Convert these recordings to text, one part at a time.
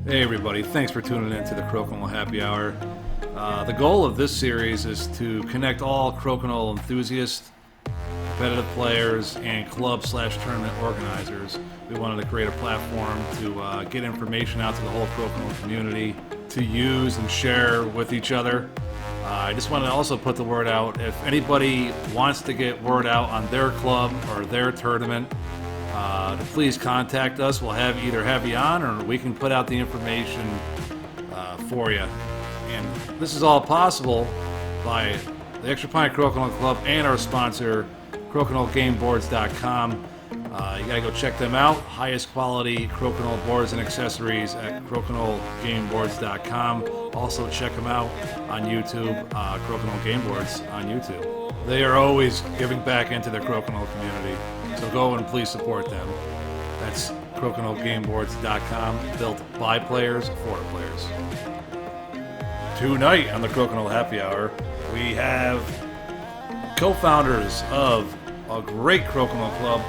Hey everybody, thanks for tuning in to the Crokinole Happy Hour. The goal of this series is to connect all Crokinole enthusiasts, competitive players, and club/tournament organizers. We wanted to create a platform to get information out to the whole Crokinole community to use and share with each other. I just wanted to also put the word out. If anybody wants to get word out on their club or their tournament, to please contact us. We'll either have you on or we can put out the information for you. And this is all possible by the Extra Pint Crokinole Club and our sponsor, CrokinoleGameBoards.com. You gotta go check them out. Highest quality Crokinole boards and accessories at CrokinoleGameBoards.com. Also check them out on YouTube, Crokinole Game Boards on YouTube. They are always giving back into their Crokinole community, so go and please support them. That's CrokinoleGameBoards.com, built by players for players. Tonight on the Crokinole Happy Hour, we have co-founders of a great Crokinole club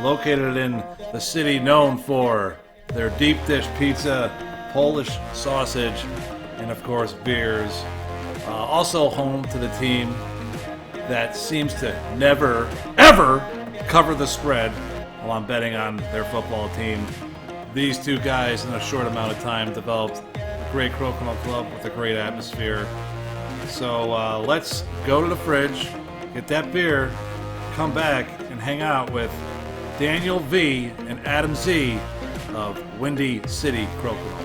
located in the city known for their deep dish pizza, Polish sausage, and of course beers. Also home to the team that seems to never, ever cover the spread while I'm betting on their football team. These two guys in a short amount of time developed a great Crokinole club with a great atmosphere. So let's go to the fridge, get that beer, come back and hang out with Daniel V and Adam Z of Windy City Crokinole.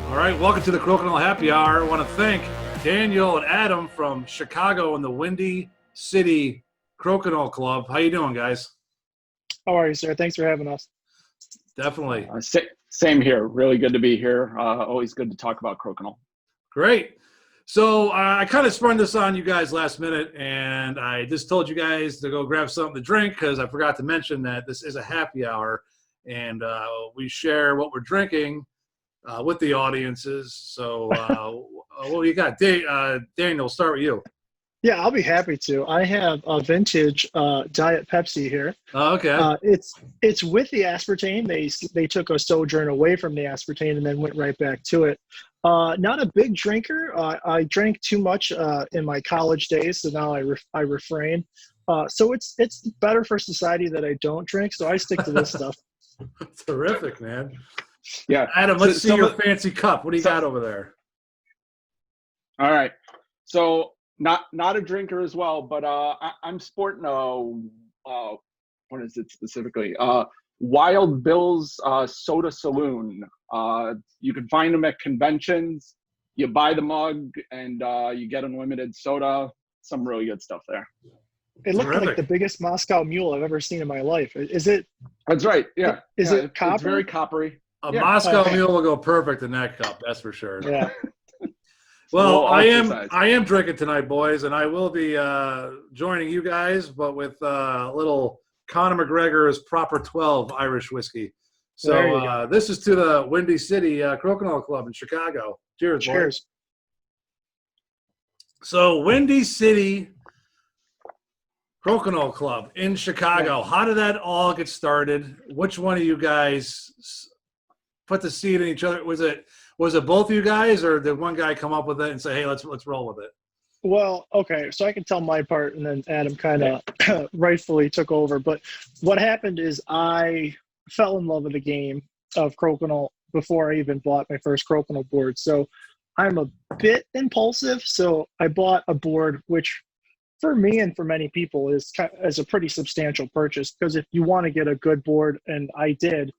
All right, welcome to the Crokinole Happy Hour. I want to thank Daniel and Adam from Chicago and the Windy City Crokinole Club. How you doing, guys? How are you, sir? Thanks for having us. Definitely. Same here. Really good to be here. Always good to talk about Crokinole. Great. So I kind of sprung this on you guys last minute, and I just told you guys to go grab something to drink because I forgot to mention that this is a happy hour, and we share what we're drinking with the audiences. So what do you got? Daniel, start with you. Yeah, I'll be happy to. I have a vintage Diet Pepsi here. Oh, okay. It's with the aspartame. They took a sojourn away from the aspartame and then went right back to it. Not a big drinker. I drank too much in my college days, so now I refrain. So it's better for society that I don't drink, so I stick to this stuff. Terrific, man. Yeah. Adam, let's see your fancy cup. What do you got over there? All right. So not a drinker as well, but I'm sporting what is it specifically? Wild Bill's Soda Saloon. You can find them at conventions. You buy the mug and you get unlimited soda. Some really good stuff there. It looked like the biggest Moscow Mule I've ever seen in my life. Is it? That's right. Yeah. Is it copper? It's very coppery. A Moscow Mule will go perfect in that cup. That's for sure. Yeah. Well, I am drinking tonight, boys, and I will be joining you guys, but with a little Conor McGregor's Proper 12 Irish whiskey. So this is to the Windy City Crokinole Club in Chicago. Cheers, Cheers. Boys. So Windy City Crokinole Club in Chicago. Yeah. How did that all get started? Which one of you guys put the seed in each other? Was it both of you guys, or did one guy come up with it and say, "Hey, let's roll with it"? Well, okay, so I can tell my part, and then Adam kind of rightfully took over. But what happened is I fell in love with the game of Crokinole before I even bought my first Crokinole board. So I'm a bit impulsive. So I bought a board, which for me and for many people is a pretty substantial purchase, because if you want to get a good board, and I did,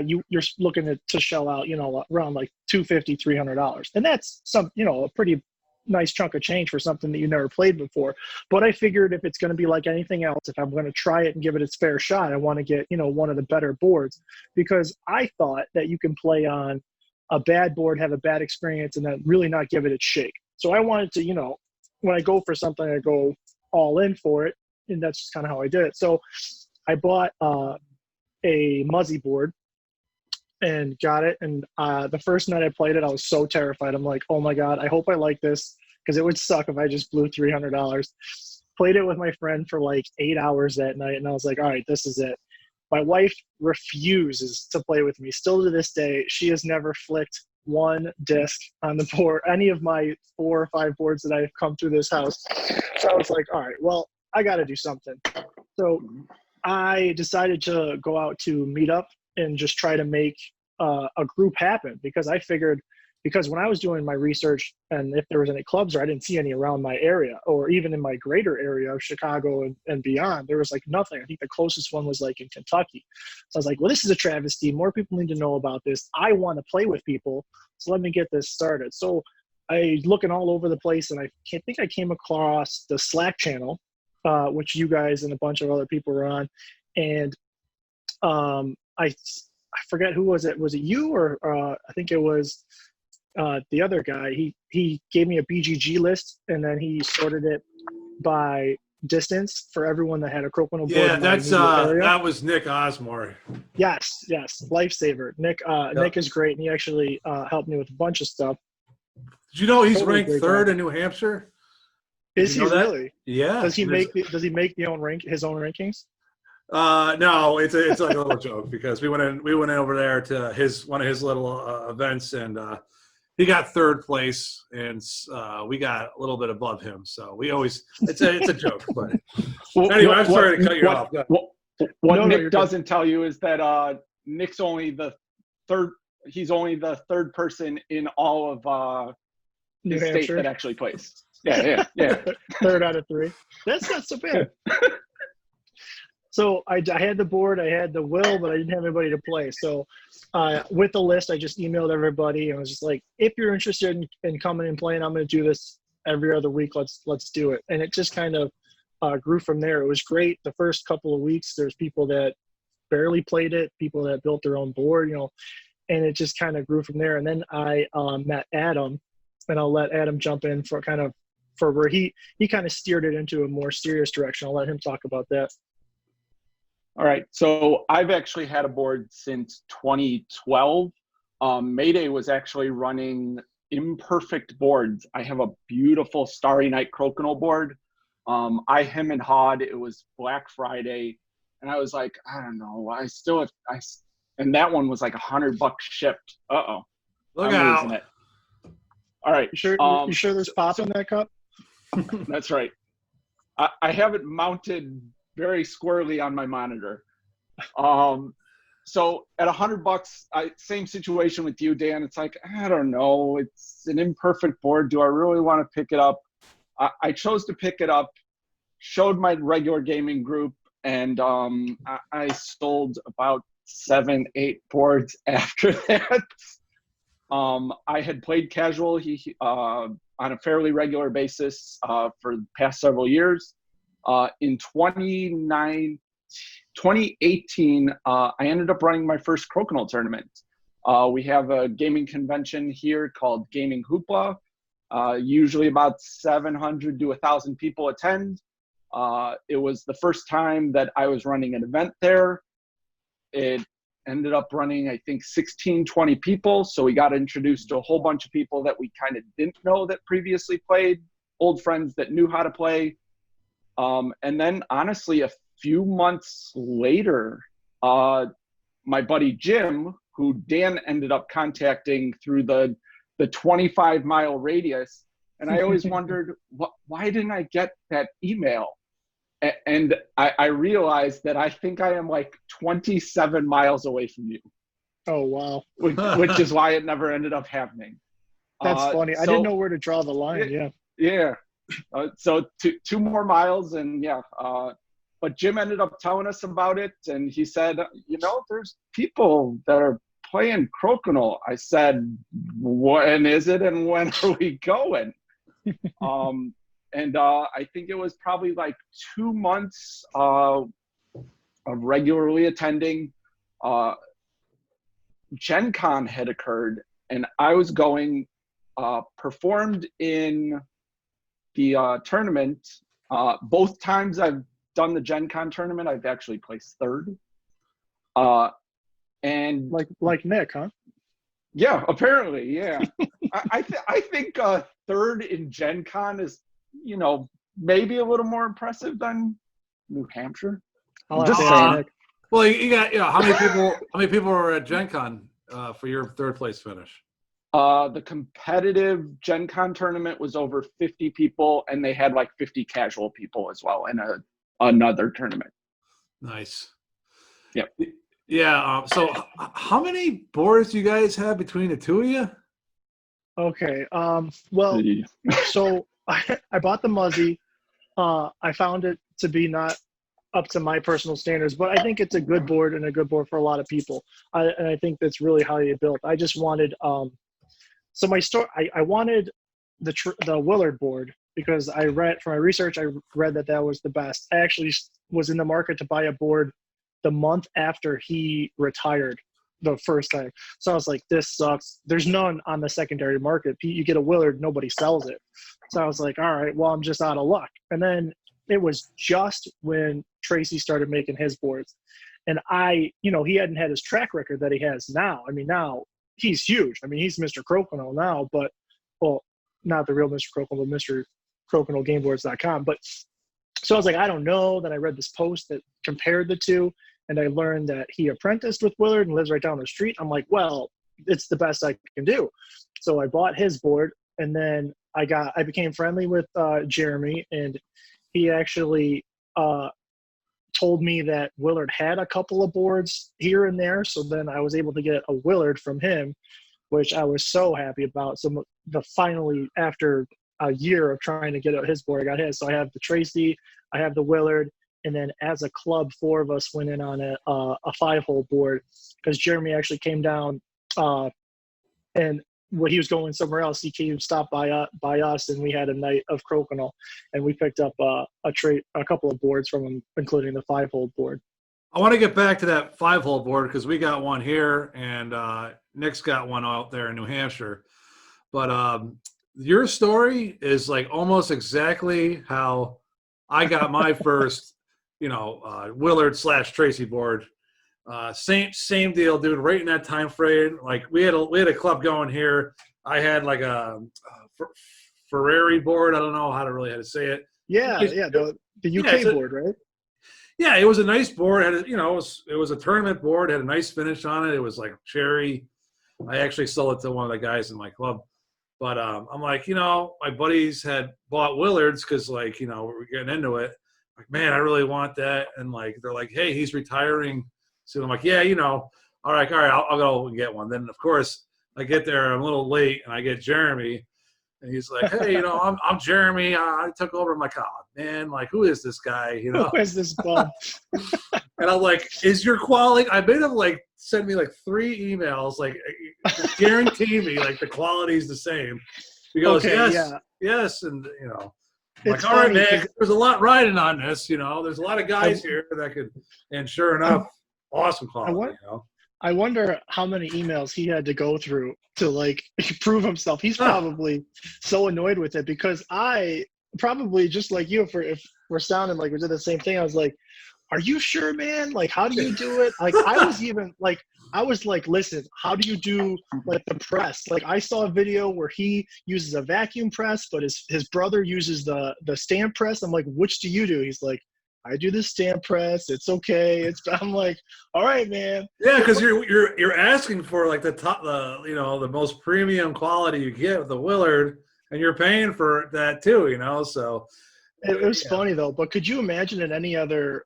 you're looking to shell out, around like $250, $300, and that's a pretty nice chunk of change for something that you never played before. But I figured if it's going to be like anything else, if I'm going to try it and give it its fair shot, I want to get one of the better boards, because I thought that you can play on a bad board, have a bad experience, and then really not give it its shake. So I wanted to, when I go for something, I go all in for it, and that's just kind of how I did it. So I bought a Muzzy board and got it. And the first night I played it, I was so terrified. I'm like, oh my God, I hope I like this, because it would suck if I just blew $300. Played it with my friend for like 8 hours that night, and I was like, all right, this is it. My wife refuses to play with me. Still to this day, she has never flicked one disc on the board, any of my 4 or 5 boards that I've come through this house. So I was like, all right, well, I got to do something. So I decided to go out to Meetup and just try to make a group happen, because I figured, because when I was doing my research and if there was any clubs, or I didn't see any around my area, or even in my greater area of Chicago and beyond, there was like nothing. I think the closest one was like in Kentucky. So I was like, well, this is a travesty. More people need to know about this. I want to play with people. So let me get this started. So I looking all over the place, and I think I came across the Slack channel, which you guys and a bunch of other people were on. And I forget who was it. Was it you or I think it was the other guy. He gave me a BGG list, and then he sorted it by distance for everyone that had a Crokinole board. Yeah, in my that's immediate area. that was Nick Osmore. Yes, lifesaver. Nick Nick is great, and he actually helped me with a bunch of stuff. Did you know he's Totally ranked great 3rd guy. in New Hampshire? Is he know that? really? Yeah. Does he make his own rankings? No, it's like a little joke, because we went in over there to one of his little events, and he got 3rd place, and we got a little bit above him. So we always it's a joke, but anyway, I'm sorry to cut you off. What Nick doesn't tell you is that Nick's only the 3rd. He's only the 3rd person in all of his state that actually plays. Yeah. 3rd out of 3. That's not so bad. So I had the board, I had the will, but I didn't have anybody to play. So with the list, I just emailed everybody and I was just like, if you're interested in coming and playing, I'm going to do this every other week. Let's do it. And it just kind of grew from there. It was great. The first couple of weeks, there's people that barely played it, people that built their own board, and it just kind of grew from there. And then I met Adam, and I'll let Adam jump in for where he kind of steered it into a more serious direction. I'll let him talk about that. All right. So I've actually had a board since 2012. Mayday was actually running imperfect boards. I have a beautiful Starry Night Crokinole board. I hem and hawed. It was Black Friday, and I was like, I don't know. And that one was like $100 shipped. Uh-oh. Look I'm out. losing it. All right. You sure there's pop in that cup? That's right. I have it mounted very squarely on my monitor. So at $100, same situation with you, Dan. It's like, I don't know. It's an imperfect board. Do I really want to pick it up? I chose to pick it up, showed my regular gaming group, and I sold about 7-8 boards after that. I had played casual on a fairly regular basis for the past several years. In 2018, I ended up running my first Crokinole tournament. We have a gaming convention here called Gaming Hoopla. Usually about 700 to 1,000 people attend. It was the first time that I was running an event there. It ended up running, I think, 16, 20 people. So we got introduced to a whole bunch of people that we kind of didn't know that previously played, old friends that knew how to play. And then, honestly, a few months later, my buddy Jim, who Dan ended up contacting through the 25-mile radius, and I always wondered, why didn't I get that email? And I realized that I think I am like 27 miles away from you. Oh, wow. Which is why it never ended up happening. That's funny. I didn't know where to draw the line. Yeah. Yeah. So two more miles, and but Jim ended up telling us about it, and he said, there's people that are playing Crokinole. I said, when is it, and when are we going? And I think it was probably like 2 months of regularly attending. Gen Con had occurred, and I was going, performed in the tournament. Both times I've done the Gen Con tournament, I've actually placed 3rd. And like Nick, huh? Yeah, apparently, yeah. I think 3rd in Gen Con is, maybe a little more impressive than New Hampshire. I'll Just have to ask saying. Nick. Well, you got how many people? How many people were at Gen Con for your third place finish? The competitive Gen Con tournament was over 50 people, and they had like 50 casual people as well in another tournament. Nice. Yep. Yeah. So, how many boards do you guys have between the two of you? Okay. Well, so I bought the Muzzy. I found it to be not up to my personal standards, but I think it's a good board and a good board for a lot of people. And I think that's really highly built. I just wanted so my store. I wanted the Willard board because I read from my research. I read that was the best. I actually was in the market to buy a board the month after he retired the first time. So I was like, this sucks. There's none on the secondary market. You get a Willard, nobody sells it. So I was like, all right, well, I'm just out of luck. And then it was just when Tracy started making his boards. And he hadn't had his track record that he has now. I mean, now he's huge. I mean, he's Mr. Crokinole now, but, well, not the real Mr. Crokinole, but Mr. Crokinole But so I was like, I don't know. Then I read this post that compared the two, and I learned that he apprenticed with Willard and lives right down the street. I'm like, well, it's the best I can do. So I bought his board, and then I became friendly with Jeremy, and he actually told me that Willard had a couple of boards here and there. So then I was able to get a Willard from him, which I was so happy about. So finally, after a year of trying to get his board, I got his. So I have the Tracy, I have the Willard, and then as a club, 4 of us went in on a 5-hole board because Jeremy actually came down and when he was going somewhere else, he came stopped by us, and we had a night of Crokinole, and we picked up a couple of boards from him, including the 5-hole board. I want to get back to that 5-hole board because we got one here, and Nick's got one out there in New Hampshire. But your story is like almost exactly how I got my first, Willard / Tracy board. Same deal, dude. Right in that time frame, like we had a club going here. I had like a Ferrari board. I don't know how to say it. Yeah, the UK board, right? Yeah, it was a nice board. It was a tournament board. It had a nice finish on it. It was like cherry. I actually sold it to one of the guys in my club. But I'm like, my buddies had bought Willards because, like, we're getting into it. Like, man, I really want that. And, like, they're like, hey, he's retiring. So I'm like, yeah, all right, I'll go and get one. Then, of course, I get there. I'm a little late, and I get Jeremy. And he's like, hey, I'm Jeremy. I took over. I'm like, oh, man, like, who is this guy? Who is this bum? And I'm like, is your quality? I made him, like, send me, like, 3 emails, like, guarantee me, like, the quality's the same. He goes, yes. And, I'm like, all right, man, there's a lot riding on this. There's a lot of guys here that could, and sure enough, awesome quality, I wonder how many emails he had to go through to, like, prove himself. He's probably so annoyed with it because I probably, just like you, if we're sounding like we did the same thing, I was like, are you sure, man? Like, how do you do it? Like, I was like, listen, how do you do, like, the press? Like, I saw a video where he uses a vacuum press, but his brother uses the stamp press. I'm like, which do you do? He's like, I do the stamp press. It's okay. I'm like, all right, man. Yeah, because you're asking for, like, the most premium quality you get with the Willard, and you're paying for that too, so. It was funny though, but could you imagine in any other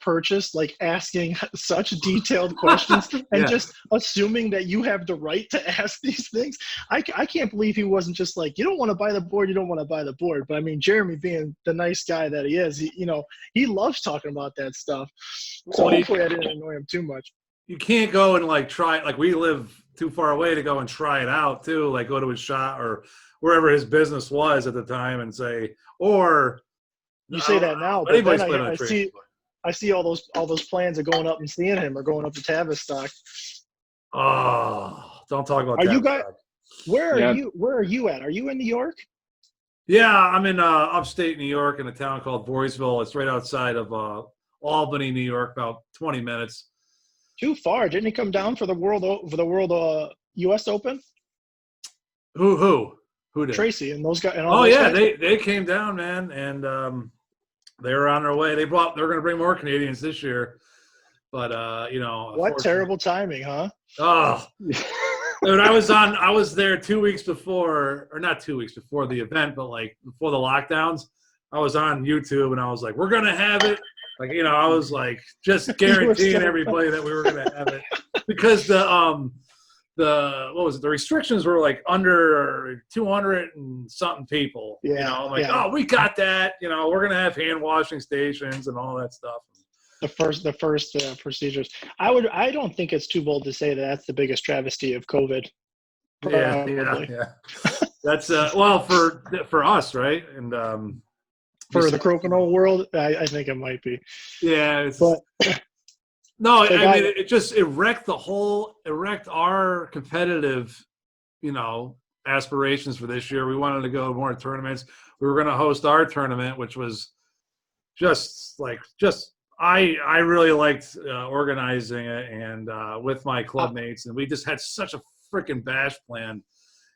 purchase, like, asking such detailed questions and just assuming that you have the right to ask these things? I can't believe he wasn't just like, you don't want to buy the board, you don't want to buy the board. But I mean, Jeremy, being the nice guy that he is, he loves talking about that stuff. So hopefully I didn't annoy him too much. You can't go and, like, try it. Like, we live too far away to go and try it out too. Like, go to his shop or wherever his business was at the time and say, or. You say that now, but then I see all those plans of going up and seeing him or going up to Tavistock. Oh, don't talk about that. Are you guys? Where are you at? Are you in New York? Yeah, I'm in upstate New York in a town called Voorheesville. It's right outside of Albany, New York, about 20 minutes. Too far. Didn't he come down for the World U.S. Open? Who did? Tracy and those guys. They came down, man, and they were on their way. They're going to bring more Canadians this year. But you know, What terrible timing, huh? Oh, dude, I was there 2 weeks before, or not 2 weeks before the event, but like before the lockdowns. I was on YouTube and I was like, we're gonna have it. Like, you know, I was like just You were guaranteeing so- everybody that we were gonna have it because the what was it? The restrictions were like under 200 and something people. You know, I'm like, oh, we got that. You know, we're gonna have hand washing stations and all that stuff. The first procedures. I don't think it's too bold to say that that's the biggest travesty of COVID. Probably. Yeah. That's well for us, right? And for the Crokinole world, I think it might be. Yeah, but no, I mean it wrecked our competitive, you know, aspirations for this year. We wanted to go to more tournaments. We were going to host our tournament, which was I really liked organizing it and with my club mates, and we just had such a freaking bash plan.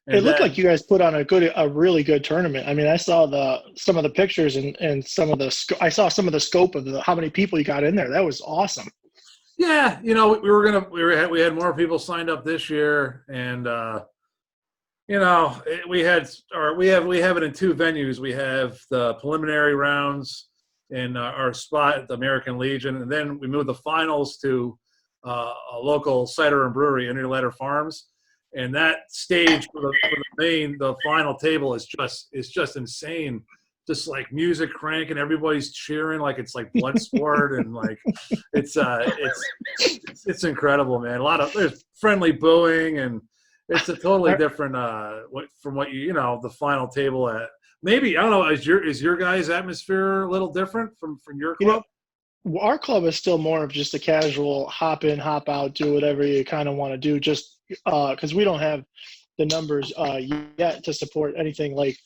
And it looked like you guys put on a really good tournament. I mean, I saw some of the pictures and some of the I saw some of the scope of how many people you got in there. That was awesome. Yeah, you know, we had more people signed up this year, and you know, we have it in two venues. We have the preliminary rounds in our spot at the American Legion, and then we moved the finals to a local cider and brewery, Interletter Farms, and that stage for the final table is just insane. Just like music cranking, everybody's cheering like it's like blood sport, and like it's incredible, man. There's friendly booing, and it's a totally different from what you know the final table at. Maybe I don't know. Is your guys' atmosphere a little different from your club? You know, our club is still more of just a casual hop in, hop out, do whatever you kind of want to do. Just because we don't have the numbers yet to support anything like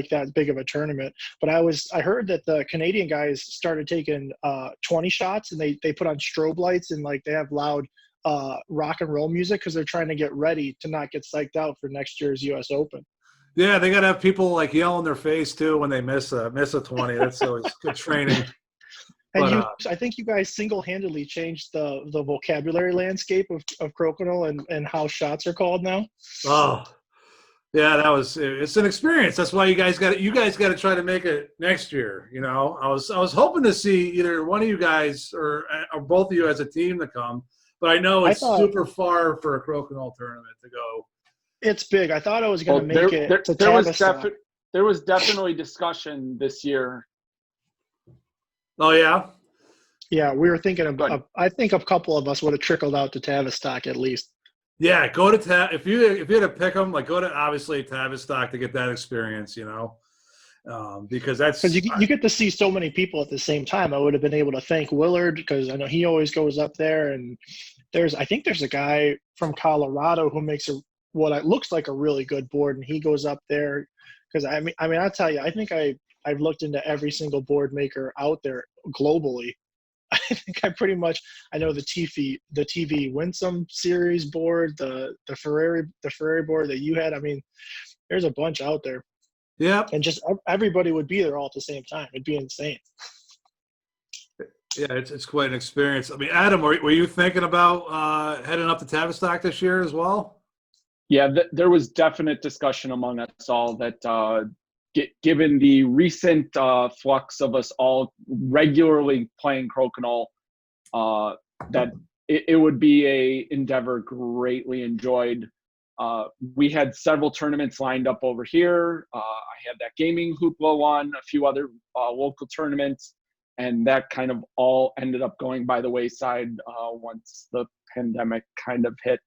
that big of a tournament. But I heard that the Canadian guys started taking 20 shots, and they put on strobe lights, and like they have loud rock and roll music because they're trying to get ready to not get psyched out for next year's U.S. Open. Yeah, they gotta have people like yell in their face too when they miss a 20. That's always good training. And I think you guys single-handedly changed the vocabulary landscape of Crokinole and how shots are called now. Oh, yeah, it's an experience. That's why you guys got to try to make it next year. You know, I was hoping to see either one of you guys or both of you as a team to come, but I know it's super far for a Crokinole tournament to go. It's big. I thought I was going to make it to Tavistock. There was definitely discussion this year. Oh yeah, yeah. We were thinking of. I think a couple of us would have trickled out to Tavistock at least. Yeah, go to if you had to pick them, like go to obviously Tavistock to get that experience. You know, because you get to see so many people at the same time. I would have been able to thank Willard because I know he always goes up there, and I think there's a guy from Colorado who makes what looks like a really good board, and he goes up there because I mean I'll tell you, I think I've looked into every single board maker out there globally. I think I know the TV Winsome series board, the Ferrari board that you had. I mean, there's a bunch out there. Yeah, and just everybody would be there all at the same time. It'd be insane. Yeah, it's quite an experience. I mean, Adam, were you thinking about heading up to Tavistock this year as well? Yeah, there was definite discussion among us all that given the recent flux of us all regularly playing Crokinole, that it would be a endeavor greatly enjoyed. We had several tournaments lined up over here. I had that gaming hoopla one, a few other local tournaments, and that kind of all ended up going by the wayside once the pandemic kind of hit.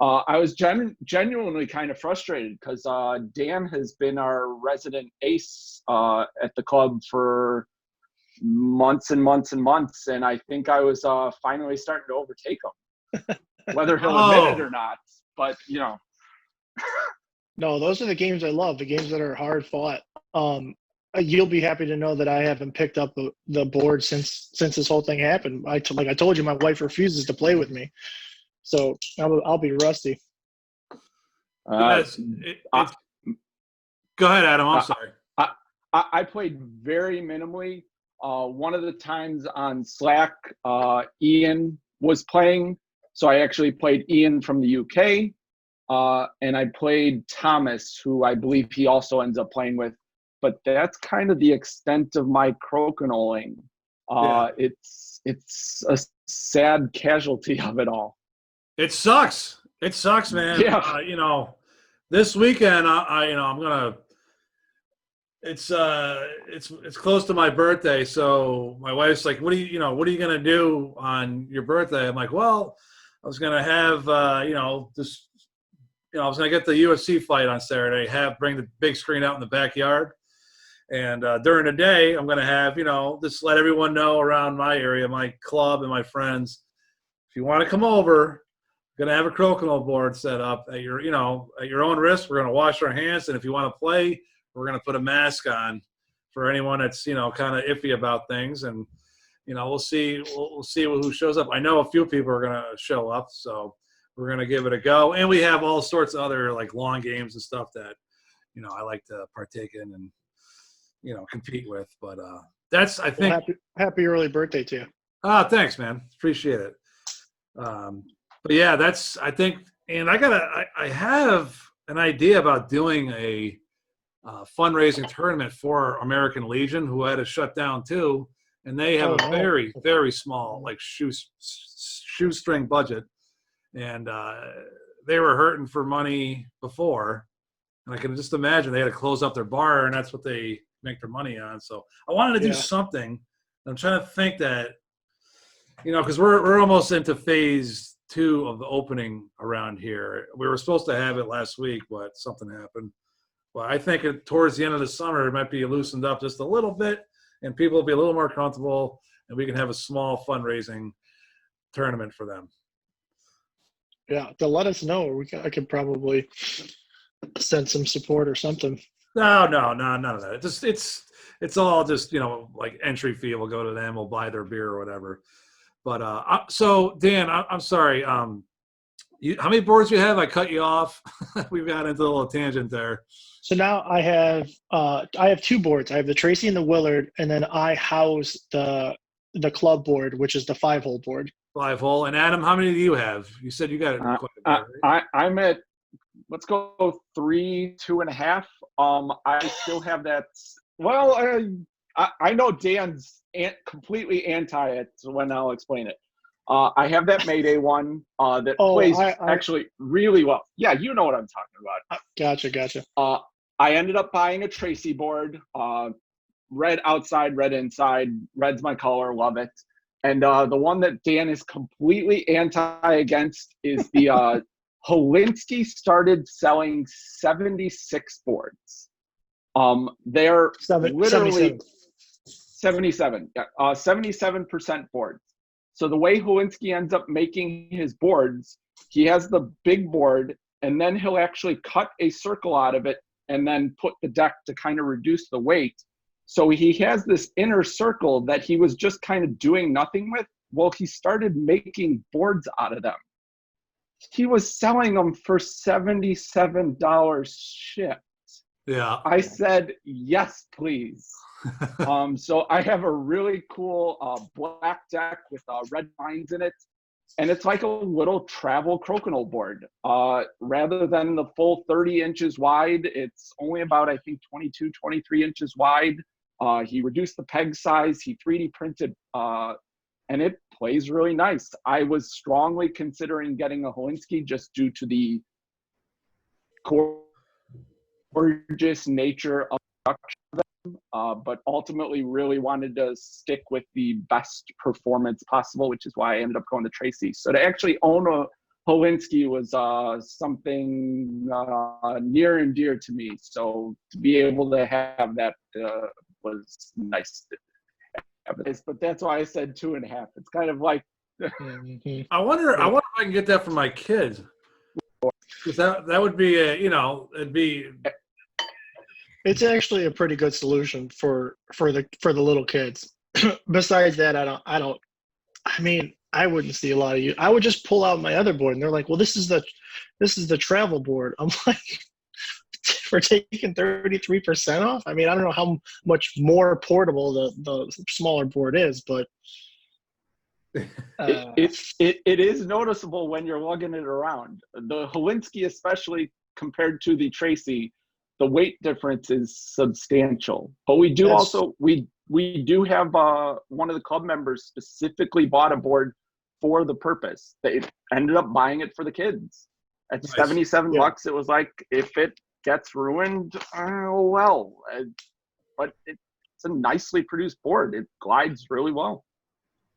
I was genuinely kind of frustrated because Dan has been our resident ace at the club for months and months and months, and I think I was finally starting to overtake him, whether he'll admit it or not. But you know, no, those are the games I love. The games that are hard fought. You'll be happy to know that I haven't picked up the board since this whole thing happened. Like I told you, my wife refuses to play with me. So I'll be rusty. Go ahead, Adam. I'm sorry. I played very minimally. One of the times on Slack, Ian was playing. So I actually played Ian from the UK, and I played Thomas, who I believe he also ends up playing with. But that's kind of the extent of my crokinoling. It's a sad casualty of it all. It sucks. It sucks, man. Yeah. You know, this weekend, I'm gonna. It's close to my birthday, so my wife's like, what are you gonna do on your birthday? I'm like, well, I was gonna have, I was gonna get the UFC fight on Saturday, bring the big screen out in the backyard, and during the day, I'm gonna have, just let everyone know around my area, my club, and my friends, if you want to come over, I'm gonna have a crokinole board set up at your own risk. We're gonna wash our hands, and if you want to play, we're going to put a mask on for anyone that's, kind of iffy about things. And, we'll see who shows up. I know a few people are going to show up, so we're going to give it a go. And we have all sorts of other like long games and stuff that, I like to partake in and, compete with. But that's, I think. Well, happy early birthday to you. Thanks, man. Appreciate it. But yeah, that's, I think, and I have an idea about doing a fundraising tournament for American Legion, who had to shut down too, and they have a very, very small like shoestring budget, and they were hurting for money before, and I can just imagine they had to close up their bar, and that's what they make their money on. So I wanted to do something. I'm trying to think that, because we're almost into phase 2 of the opening around here. We were supposed to have it last week, but something happened. Well, I think towards the end of the summer, it might be loosened up just a little bit, and people will be a little more comfortable, and we can have a small fundraising tournament for them. Yeah, to let us know. I could probably send some support or something. No, none of that. It's all just like entry fee. We'll go to them. We'll buy their beer or whatever. But so Dan, I'm sorry. How many boards do you have? I cut you off. We've got into a little tangent there. So now I have 2 boards. I have the Tracy and the Willard, and then I house the club board, which is the 5-hole board. 5-hole. And Adam, how many do you have? You said you got quite a bit, right? I'm at, let's go 3, 2.5. I still have that. Well, I know Dan's completely anti it, so when I'll explain it. I have that Mayday one that plays actually really well. Yeah, you know what I'm talking about. Gotcha. I ended up buying a Tracy board, red outside, red inside. Red's my color, love it. And the one that Dan is completely anti against is the Holinsky started selling 76 boards. They're literally 77. Yeah, 77% boards. So the way Holinsky ends up making his boards, he has the big board, and then he'll actually cut a circle out of it and then put the deck to kind of reduce the weight. So he has this inner circle that he was just kind of doing nothing with. Well, he started making boards out of them. He was selling them for $77 shipped. Yeah. I said, yes, please. So I have a really cool black deck with red lines in it. And it's like a little travel crokinole board. Rather than the full 30 inches wide, it's only about, I think, 22, 23 inches wide. He reduced the peg size. He 3D printed, and it plays really nice. I was strongly considering getting a Holinsky just due to the gorgeous nature of them, but ultimately really wanted to stick with the best performance possible, which is why I ended up going to Tracy. So to actually own a Holinsky was something near and dear to me. So to be able to have that was nice. But that's why I said 2.5. It's kind of like I wonder if I can get that for my kids. Because that would be it'd be. It's actually a pretty good solution for the little kids. Besides that, I wouldn't see a lot of you. I would just pull out my other board, and they're like, "Well, this is the travel board." I'm like, "For taking 33% off." I mean, I don't know how much more portable the smaller board is, but It is noticeable when you're lugging it around. The Helinski, especially compared to the Tracy, the weight difference is substantial. But we do also we do have one of the club members specifically bought a board for the purpose. They ended up buying it for the kids. At Nice. $77, it was like, if it gets ruined, oh well. But it's a nicely produced board. It glides really well.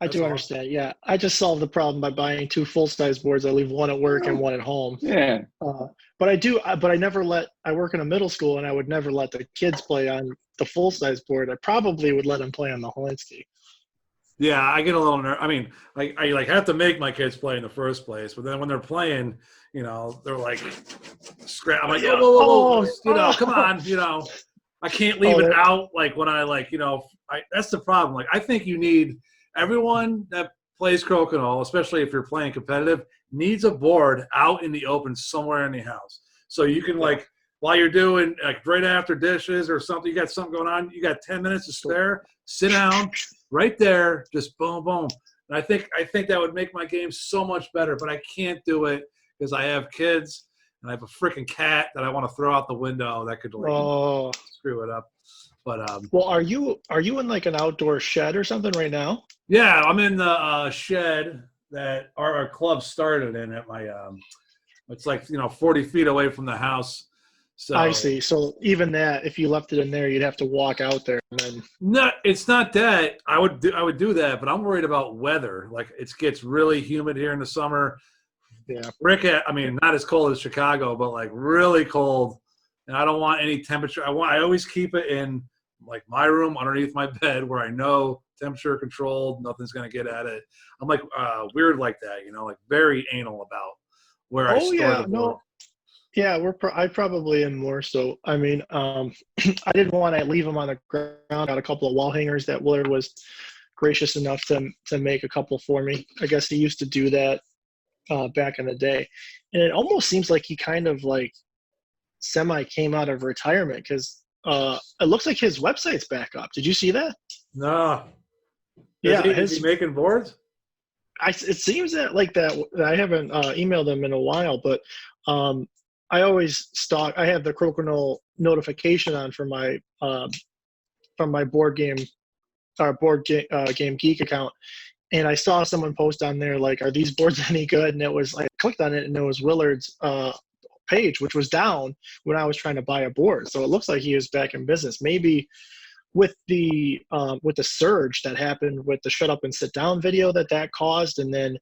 I do understand. Yeah, I just solved the problem by buying 2 full-size boards. I leave one at work and one at home. Yeah. But I never let. I work in a middle school, and I would never let the kids play on the full-size board. I probably would let them play on the Helinski. Yeah, I get a little nervous. I mean, I like have to make my kids play in the first place, but then when they're playing, they're like, scrap. I'm like, whoa, come on, I can't leave it out. Like when that's the problem. Like I think you need everyone that plays Crokinole, especially if you're playing competitive, needs a board out in the open somewhere in the house, so you can while you're doing right after dishes or something, you got something going on, you got 10 minutes to spare, sit down right there, just boom, boom. And I think that would make my game so much better, but I can't do it because I have kids and I have a freaking cat that I want to throw out the window that could screw it up. But well, are you in like an outdoor shed or something right now? Yeah, I'm in the shed that our club started in at my it's like 40 feet away from the house. So I see. So even that, if you left it in there, you'd have to walk out there and then. No, it's not that. I would do that, but I'm worried about weather. Like it gets really humid here in the summer. Yeah. Not as cold as Chicago, but like really cold. And I don't want any temperature. I always keep it in like my room underneath my bed where I know temperature controlled, nothing's gonna get at it. I'm like weird like that, like very anal about where I store the board. No. Yeah, I probably am more so. I mean, I didn't want to leave them on the ground. Got a couple of wall hangers that Willard was gracious enough to make a couple for me. I guess he used to do that back in the day, and it almost seems like he kind of like semi came out of retirement because it looks like his website's back up. Did you see that? No. Is he making boards? It seems that like that. I haven't emailed him in a while, but. I always I have the Crokinole notification on for my from my board game Geek account, and I saw someone post on there like, "Are these boards any good?" And it was like, I clicked on it, and it was Willard's page, which was down when I was trying to buy a board. So it looks like he is back in business. Maybe with the surge that happened with the shut up and sit down video that caused, and then.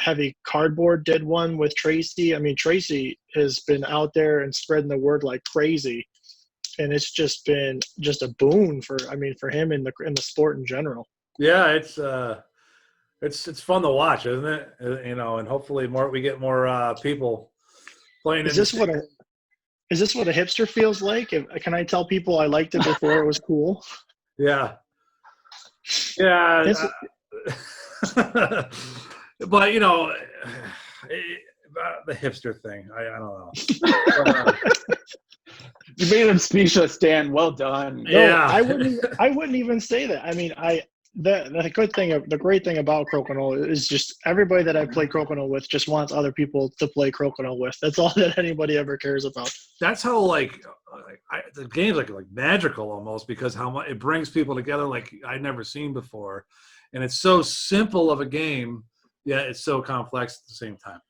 Heavy Cardboard did one with Tracy. I mean, Tracy has been out there and spreading the word like crazy, and it's just been a boon for him in the sport in general. Yeah, it's fun to watch, isn't it? And hopefully we get more people playing. Is this what a hipster feels like? Can I tell people I liked it before it was cool? Yeah. But the hipster thing, I don't know. You made him speechless, Dan. Well done. No, yeah, I wouldn't even say that. I mean, the great thing about Crokinole is just everybody that I play Crokinole with just wants other people to play Crokinole with. That's all that anybody ever cares about. That's how the game's like magical almost, because how much it brings people together like I'd never seen before, and it's so simple of a game. Yeah, it's so complex at the same time.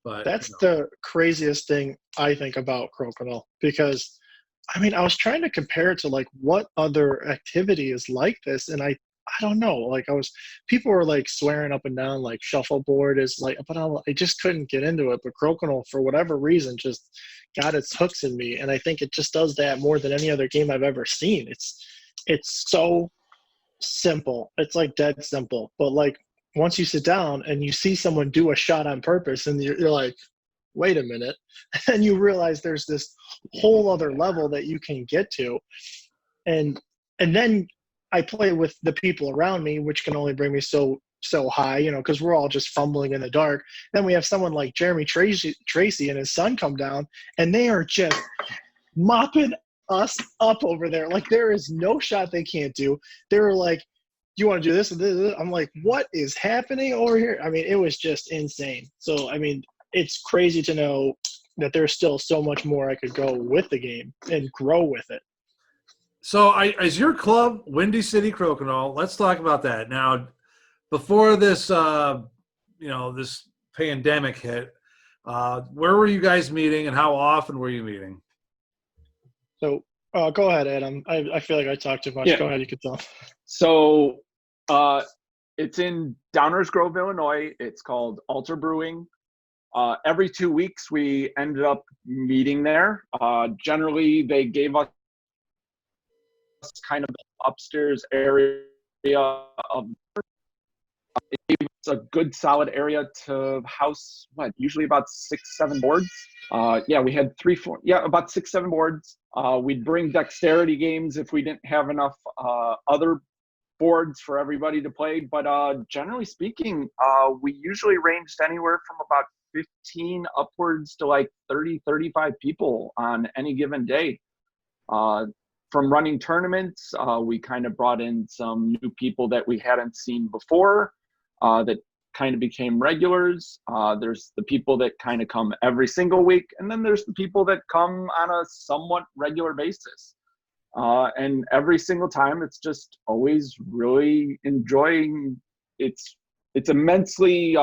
But that's the craziest thing I think about Crokinole, because I was trying to compare it to like what other activity is like this, and I don't know. Like people were like swearing up and down like shuffleboard is like, but I just couldn't get into it. But Crokinole, for whatever reason, just got its hooks in me, and I think it just does that more than any other game I've ever seen. It's so simple. It's like dead simple, but like. Once you sit down and you see someone do a shot on purpose and you're like, wait a minute, and you realize there's this whole other level that you can get to. And then I play with the people around me, which can only bring me so high, because we're all just fumbling in the dark. Then we have someone like Jeremy Tracy and his son come down, and they are just mopping us up over there. Like there is no shot they can't do. They're like, you want to do this and this? I'm like, what is happening over here? I mean, it was just insane. So, I mean, it's crazy to know that there's still so much more I could go with the game and grow with it. So, is your club Windy City Crokinole? Let's talk about that now. Before this, this pandemic hit, where were you guys meeting, and how often were you meeting? So, go ahead, Adam. I feel like I talked too much. Yeah. Go ahead, you can tell. So it's in Downers Grove, Illinois. It's called Altar Brewing. Every 2 weeks, we ended up meeting there. Generally, they gave us kind of upstairs area of it gave us a good solid area to house usually about 6-7 boards. We had about 6-7 boards. We'd bring dexterity games if we didn't have enough other boards for everybody to play, but generally speaking, we usually ranged anywhere from about 15 upwards to like 30-35 people on any given day. From running tournaments, we kind of brought in some new people that we hadn't seen before that kind of became regulars. There's the people that kind of come every single week, and then there's the people that come on a somewhat regular basis. And every single time, it's just always really enjoying. It's immensely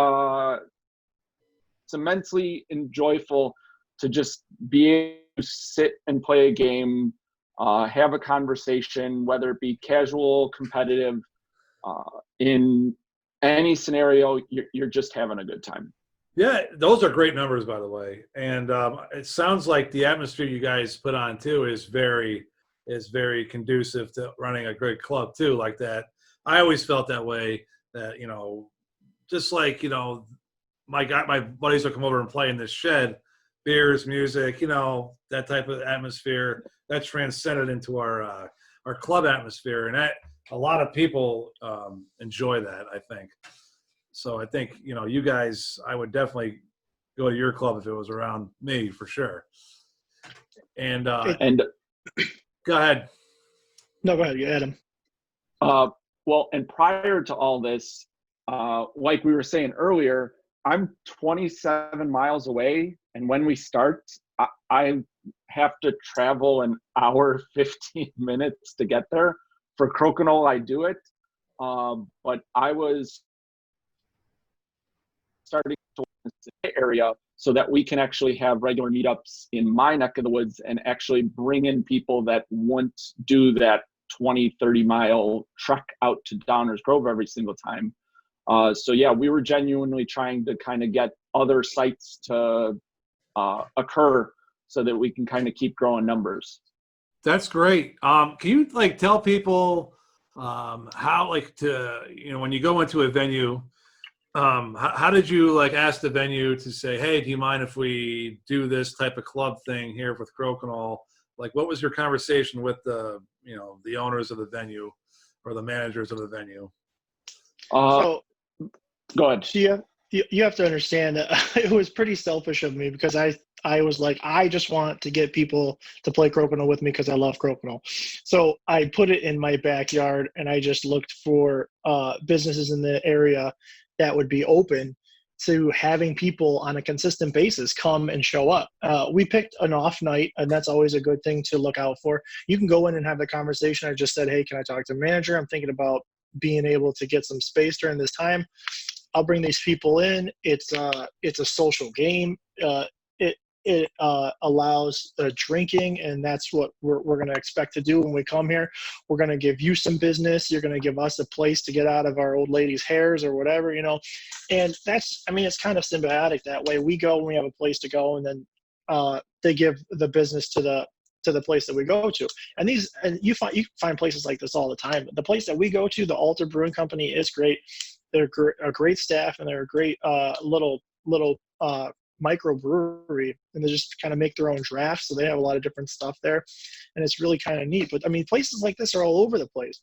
enjoyable to just be able to sit and play a game, have a conversation, whether it be casual, competitive, in any scenario, you're just having a good time. Yeah, those are great numbers, by the way. And it sounds like the atmosphere you guys put on too is very conducive to running a great club too, like that. I always felt that way. That just like my buddies will come over and play in this shed, beers, music, that type of atmosphere that transcended into our club atmosphere, and that a lot of people enjoy that, I think. So I think you guys, I would definitely go to your club if it was around me for sure. And go ahead. No, go ahead, Adam. Well, and prior to all this, like we were saying earlier, I'm 27 miles away, and when we start, I have to travel an hour 15 minutes to get there. For Crokinole, I do it, but I was starting to work in the area so that we can actually have regular meetups in my neck of the woods and actually bring in people that won't do that 20-30 mile trek out to Downers Grove every single time. So yeah, we were genuinely trying to kind of get other sites to occur so that we can kind of keep growing numbers. That's great. Can you tell people how when you go into a venue, how did you ask the venue to say, hey, do you mind if we do this type of club thing here with Crokinole? What was your conversation with the owners of the venue or the managers of the venue? So go ahead. You have to understand that it was pretty selfish of me because I was like, I just want to get people to play Crokinole with me because I love Crokinole. So I put it in my backyard and I just looked for businesses in the area that would be open to having people on a consistent basis come and show up. We picked an off night, and that's always a good thing to look out for. You can go in and have the conversation. I just said, hey, can I talk to the manager? I'm thinking about being able to get some space during this time. I'll bring these people in. It's a social game. It allows drinking, and that's what we're going to expect to do when we come here. We're going to give you some business. You're going to give us a place to get out of our old lady's hairs or whatever, And that's, it's kind of symbiotic that way. We go when we have a place to go, and then they give the business to the place that we go to. And you find places like this all the time. The place that we go to, the Altar Brewing Company, is great. They're a great staff, and they're a great little microbrewery, and they just kind of make their own drafts. So they have a lot of different stuff there, and it's really kind of neat. But places like this are all over the place.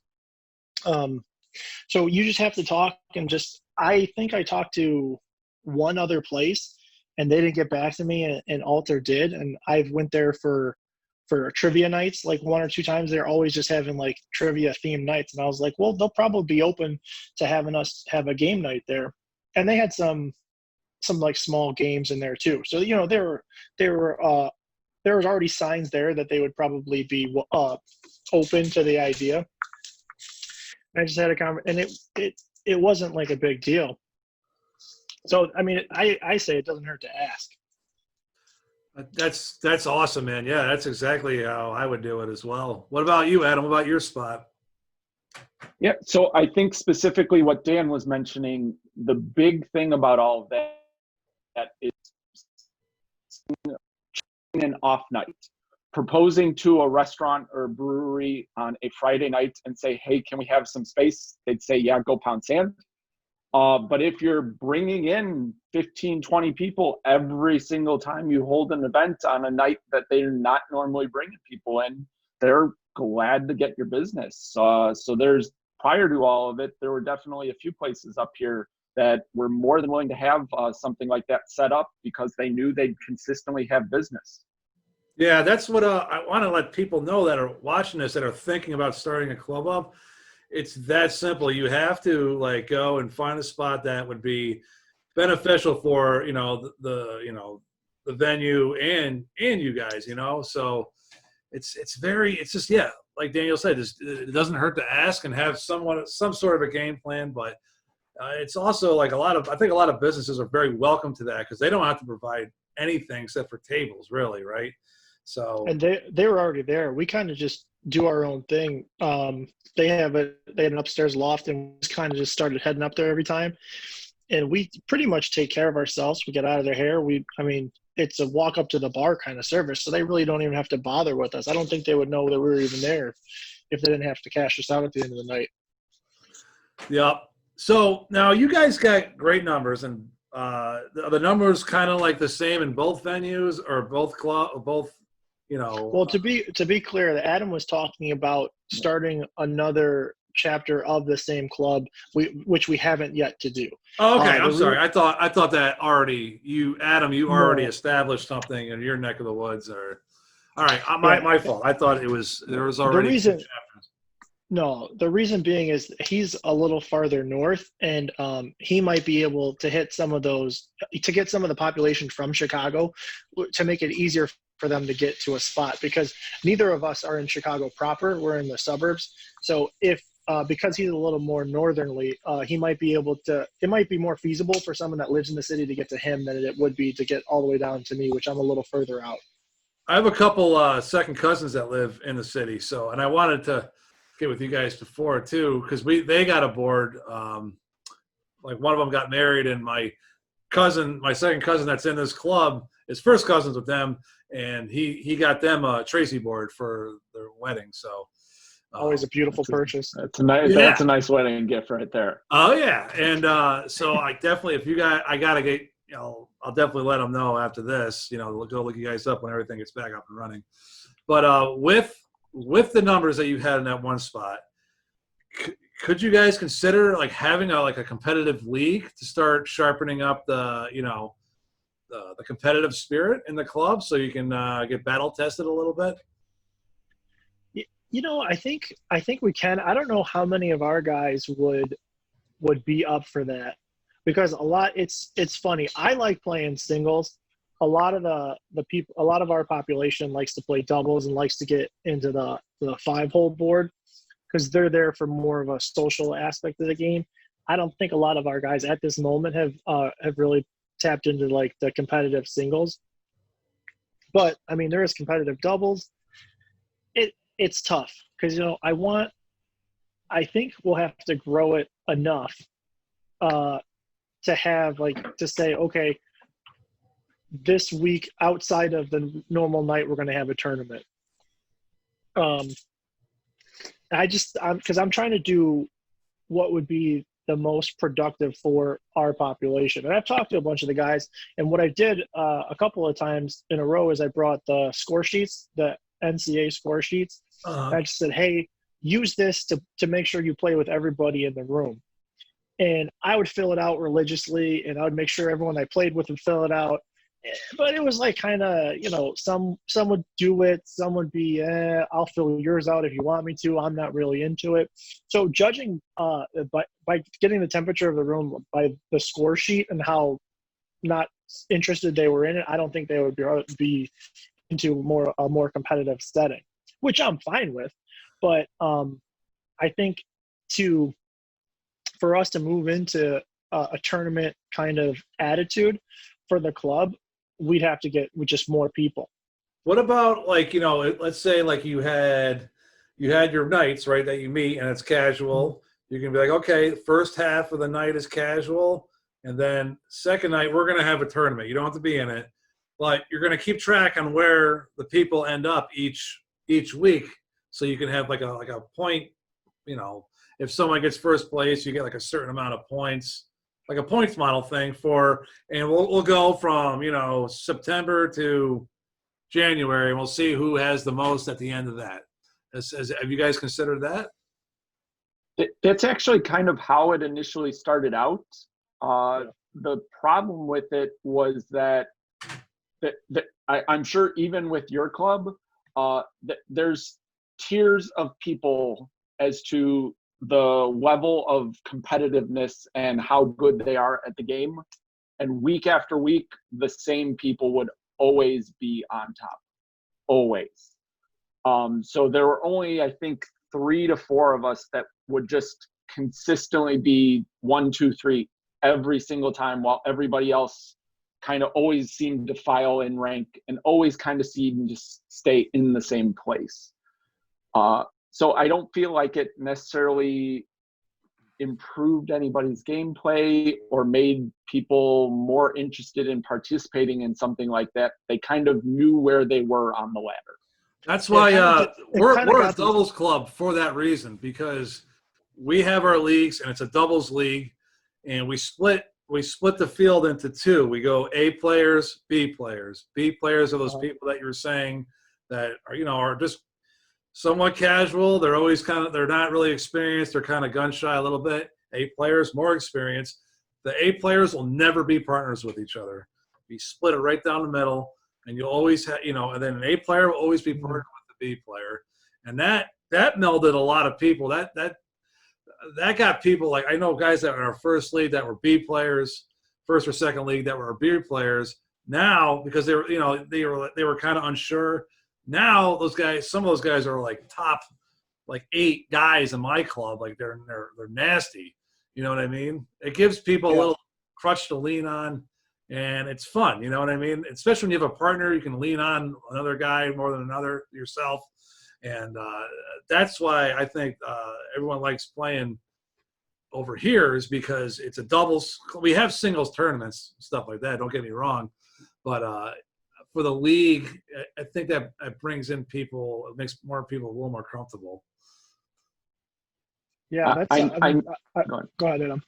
So you just have to talk and I think I talked to one other place and they didn't get back to me, and Alter did. And I went there for for trivia nights, like 1 or 2 times. They're always just having like trivia themed nights. And I was like, well, they'll probably be open to having us have a game night there. And they had some like small games in there too. So, you know, there was already signs there that they would probably be open to the idea. I just had a conversation, and it wasn't like a big deal. So, I mean, I say it doesn't hurt to ask. That's awesome, man. Yeah, that's exactly how I would do it as well. What about you, Adam? What about your spot? Yeah, so I think specifically what Dan was mentioning, the big thing about all of that is an off night. Proposing to a restaurant or a brewery on a Friday night and say, hey, can we have some space? They'd say, yeah, go pound sand. But if you're bringing in 15, 20 people every single time you hold an event on a night that they're not normally bringing people in, they're glad to get your business. So there's, prior to all of it, there were definitely a few places up here that were more than willing to have something like that set up because they knew they'd consistently have business. Yeah, that's what I want to let people know that are watching this, that are thinking about starting a club up. It's that simple. You have to like go and find a spot that would be beneficial for, you know, the venue and you guys, you know. So it's just, yeah, like Daniel said, it doesn't hurt to ask and have some sort of a game plan. But it's also like I think a lot of businesses are very welcome to that because they don't have to provide anything except for tables, really, right? So, and they were already there. We kind of just do our own thing. They had an upstairs loft, and just kind of just started heading up there every time. And we pretty much take care of ourselves. We get out of their hair. It's a walk up to the bar kind of service, so they really don't even have to bother with us. I don't think they would know that we were even there if they didn't have to cash us out at the end of the night. yeah. So now you guys got great numbers, and the numbers kind of like the same in both venues or both. You know, well, to be clear, Adam was talking about starting another chapter of the same club, which we haven't yet to do. Oh, okay, I'm sorry. I thought that already Adam, already established something in your neck of the woods. Or all right, my fault. I thought there was already the reason. chapters. No, the reason being is he's a little farther north, and he might be able to hit some of those to get some of the population from Chicago to make it easier for them to get to a spot, because neither of us are in Chicago proper. We're in the suburbs. So if because he's a little more northernly, he might be able to. It might be more feasible for someone that lives in the city to get to him than it would be to get all the way down to me, which I'm a little further out. I have a couple second cousins that live in the city, and I wanted to get with you guys before too, because they got aboard. Like one of them got married, and my second cousin that's in this club is first cousins with them, and he got them a Tracy board for their wedding. So always a beautiful purchase. That's a nice wedding gift right there. Oh yeah, and so I definitely, I gotta get, I'll definitely let them know after this. Go look you guys up when everything gets back up and running. But with the numbers that you had in that one spot, could you guys consider like having a competitive league to start sharpening up the competitive spirit in the club so you can get battle tested a little bit? I think we can. I don't know how many of our guys would be up for that, because it's funny. I like playing singles. A lot of our population likes to play doubles and likes to get into the 5-hole board because they're there for more of a social aspect of the game. I don't think a lot of our guys at this moment have really tapped into like the competitive singles. But I mean, there is competitive doubles. It's tough because I think we'll have to grow it enough to have to say, okay, this week outside of the normal night, we're going to have a tournament. Because I'm trying to do what would be the most productive for our population. And I've talked to a bunch of the guys, and what I did a couple of times in a row is I brought the score sheets, the NCAA score sheets. I just said, hey, use this to make sure you play with everybody in the room. And I would fill it out religiously, and I would make sure everyone I played with would fill it out. but it was like kind of, some would do it, some would be, I'll fill yours out if you want me to. I'm not really into it. So judging by getting the temperature of the room by the score sheet and how not interested they were in it, I don't think they would be into a more competitive setting, which I'm fine with. But I think for us to move into a tournament kind of attitude for the club, we'd have to get with just more people. What about, like, let's say like you had your nights, right, that you meet and it's casual. You can be like, okay, first half of the night is casual, and then second night we're going to have a tournament. You don't have to be in it, but you're going to keep track on where the people end up each week, so you can have like a point. If someone gets first place, you get like a certain amount of points, like a points model thing and we'll go from September to January, and we'll see who has the most at the end of that. Have you guys considered that? That's actually kind of how it initially started out. The problem with it was that I'm sure even with your club, there's tiers of people as to the level of competitiveness and how good they are at the game. And week after week, the same people would always be on top, always. So there were only, I think, 3 to 4 of us that would just consistently be 1, 2, 3 every single time, while everybody else kind of always seemed to file in rank and always kind of seemed to stay in the same place. So I don't feel like it necessarily improved anybody's gameplay or made people more interested in participating in something like that. They kind of knew where they were on the ladder. That's why we're a doubles club for that reason, because we have our leagues and it's a doubles league, and we split the field into 2. We go A players, B players. B players are those people that you were saying that are just somewhat casual. They're always they're not really experienced. They're kind of gun shy a little bit. A players, more experienced. The A players will never be partners with each other. We split it right down the middle, and you'll always have, and then an A player will always be partnered with the B player. And that melded a lot of people. That got people, like, I know guys that were in our first league that were B players, first or second league that were B players. Now, because they were kind of unsure. Now some of those guys are like top, like 8 guys in my club. Like they're nasty. You know what I mean? It gives people a little crutch to lean on, and it's fun. You know what I mean? Especially when you have a partner, you can lean on another guy more than another yourself. And that's why I think everyone likes playing over here, is because it's a doubles. We have singles tournaments, stuff like that. Don't get me wrong. But for the league, I think that brings in people. It makes more people a little more comfortable. Yeah, that's. Go ahead, Adam.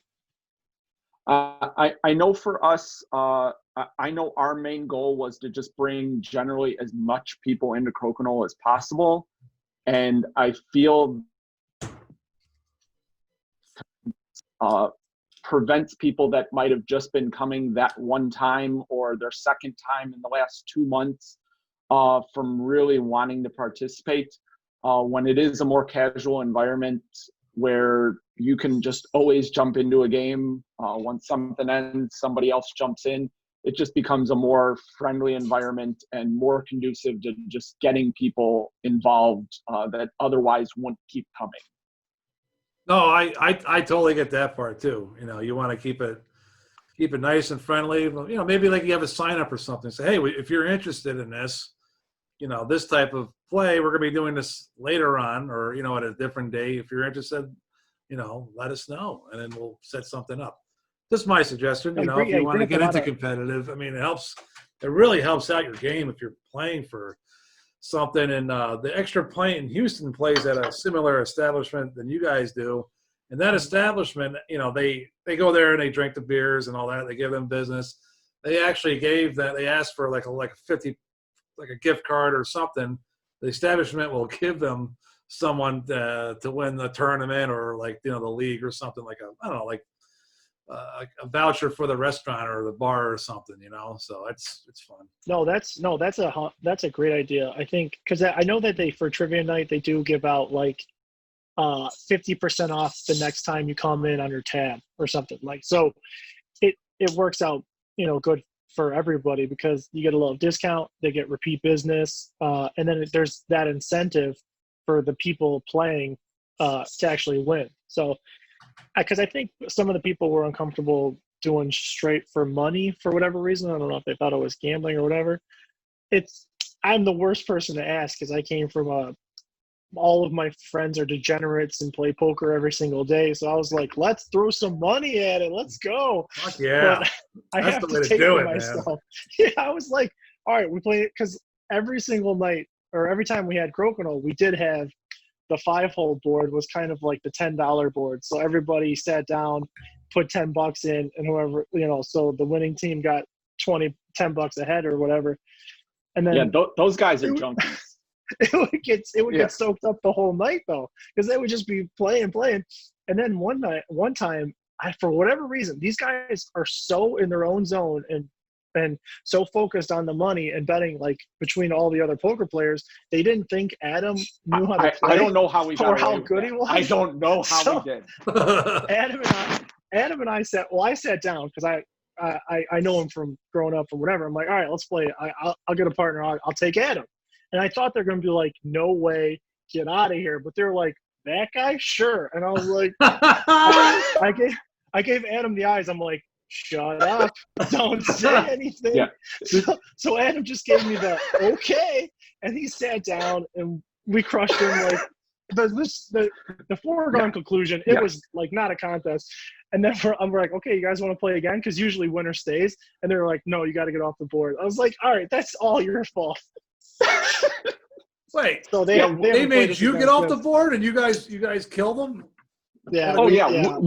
I know for us, I know our main goal was to just bring generally as much people into Crokinole as possible. And I feel prevents people that might have just been coming that one time or their second time in the last 2 months from really wanting to participate. When it is a more casual environment where you can just always jump into a game, once something ends, somebody else jumps in. It just becomes a more friendly environment and more conducive to just getting people involved that otherwise wouldn't keep coming. No, I totally get that part too. You want to keep it nice and friendly. Maybe like you have a sign up or something. Say, hey, if you're interested in this, this type of play, we're going to be doing this later on, or at a different day. If you're interested, let us know, and then we'll set something up. Just my suggestion. If you want to get into competitive, it helps. It really helps out your game if you're playing for something. And the extra point in Houston plays at a similar establishment than you guys do. And that establishment, they go there and they drink the beers and all that. They give them business. They actually they asked for like a 50, like a gift card or something. The establishment will give them someone to win the tournament, or like the league or something, like I don't know, like a voucher for the restaurant or the bar or something, So it's fun. That's a great idea. I think because I know that for trivia night they do give out like 50% off the next time you come in on your tab or something like. So it works out good for everybody because you get a little discount, they get repeat business, and then there's that incentive for the people playing to actually win. So because I think some of the people were uncomfortable doing straight for money for whatever reason. I don't know if they thought it was gambling or whatever. I'm the worst person to ask because I came from all of my friends are degenerates and play poker every single day. So I was like, let's throw some money at it. Let's go. Fuck yeah. But I That's have the to way to take do it it, myself. man. Yeah, I was like, all right, we play it because every single night or every time we had Crokinole, we did have the 5-hole board was kind of like the $10 board. So everybody sat down, put $10 in, and whoever, so the winning team got $10 ahead or whatever. And then those guys are junkies. it would get soaked up the whole night though, because they would just be playing. And then one time, for whatever reason, these guys are so in their own zone and so focused on the money and betting like between all the other poker players, they didn't think Adam knew how to play. I don't know how we got or how good he was. I don't know how we did. Adam and I sat. Well, I sat down because I know him from growing up or whatever. I'm like, all right, let's play. I'll get a partner. I'll take Adam. And I thought they're going to be like, no way, get out of here. But they're like, that guy? Sure. And I was like, I gave Adam the eyes. I'm like, shut up. Don't say anything. Yeah. So Adam just gave me the okay. And he sat down and we crushed him. Like the foregone conclusion, it was like not a contest. And then I'm like, okay, you guys want to play again? Because usually winner stays. And they're like, no, you got to get off the board. I was like, all right, that's all your fault. Wait, so they made you get off the board and you guys killed them? Yeah. Oh yeah.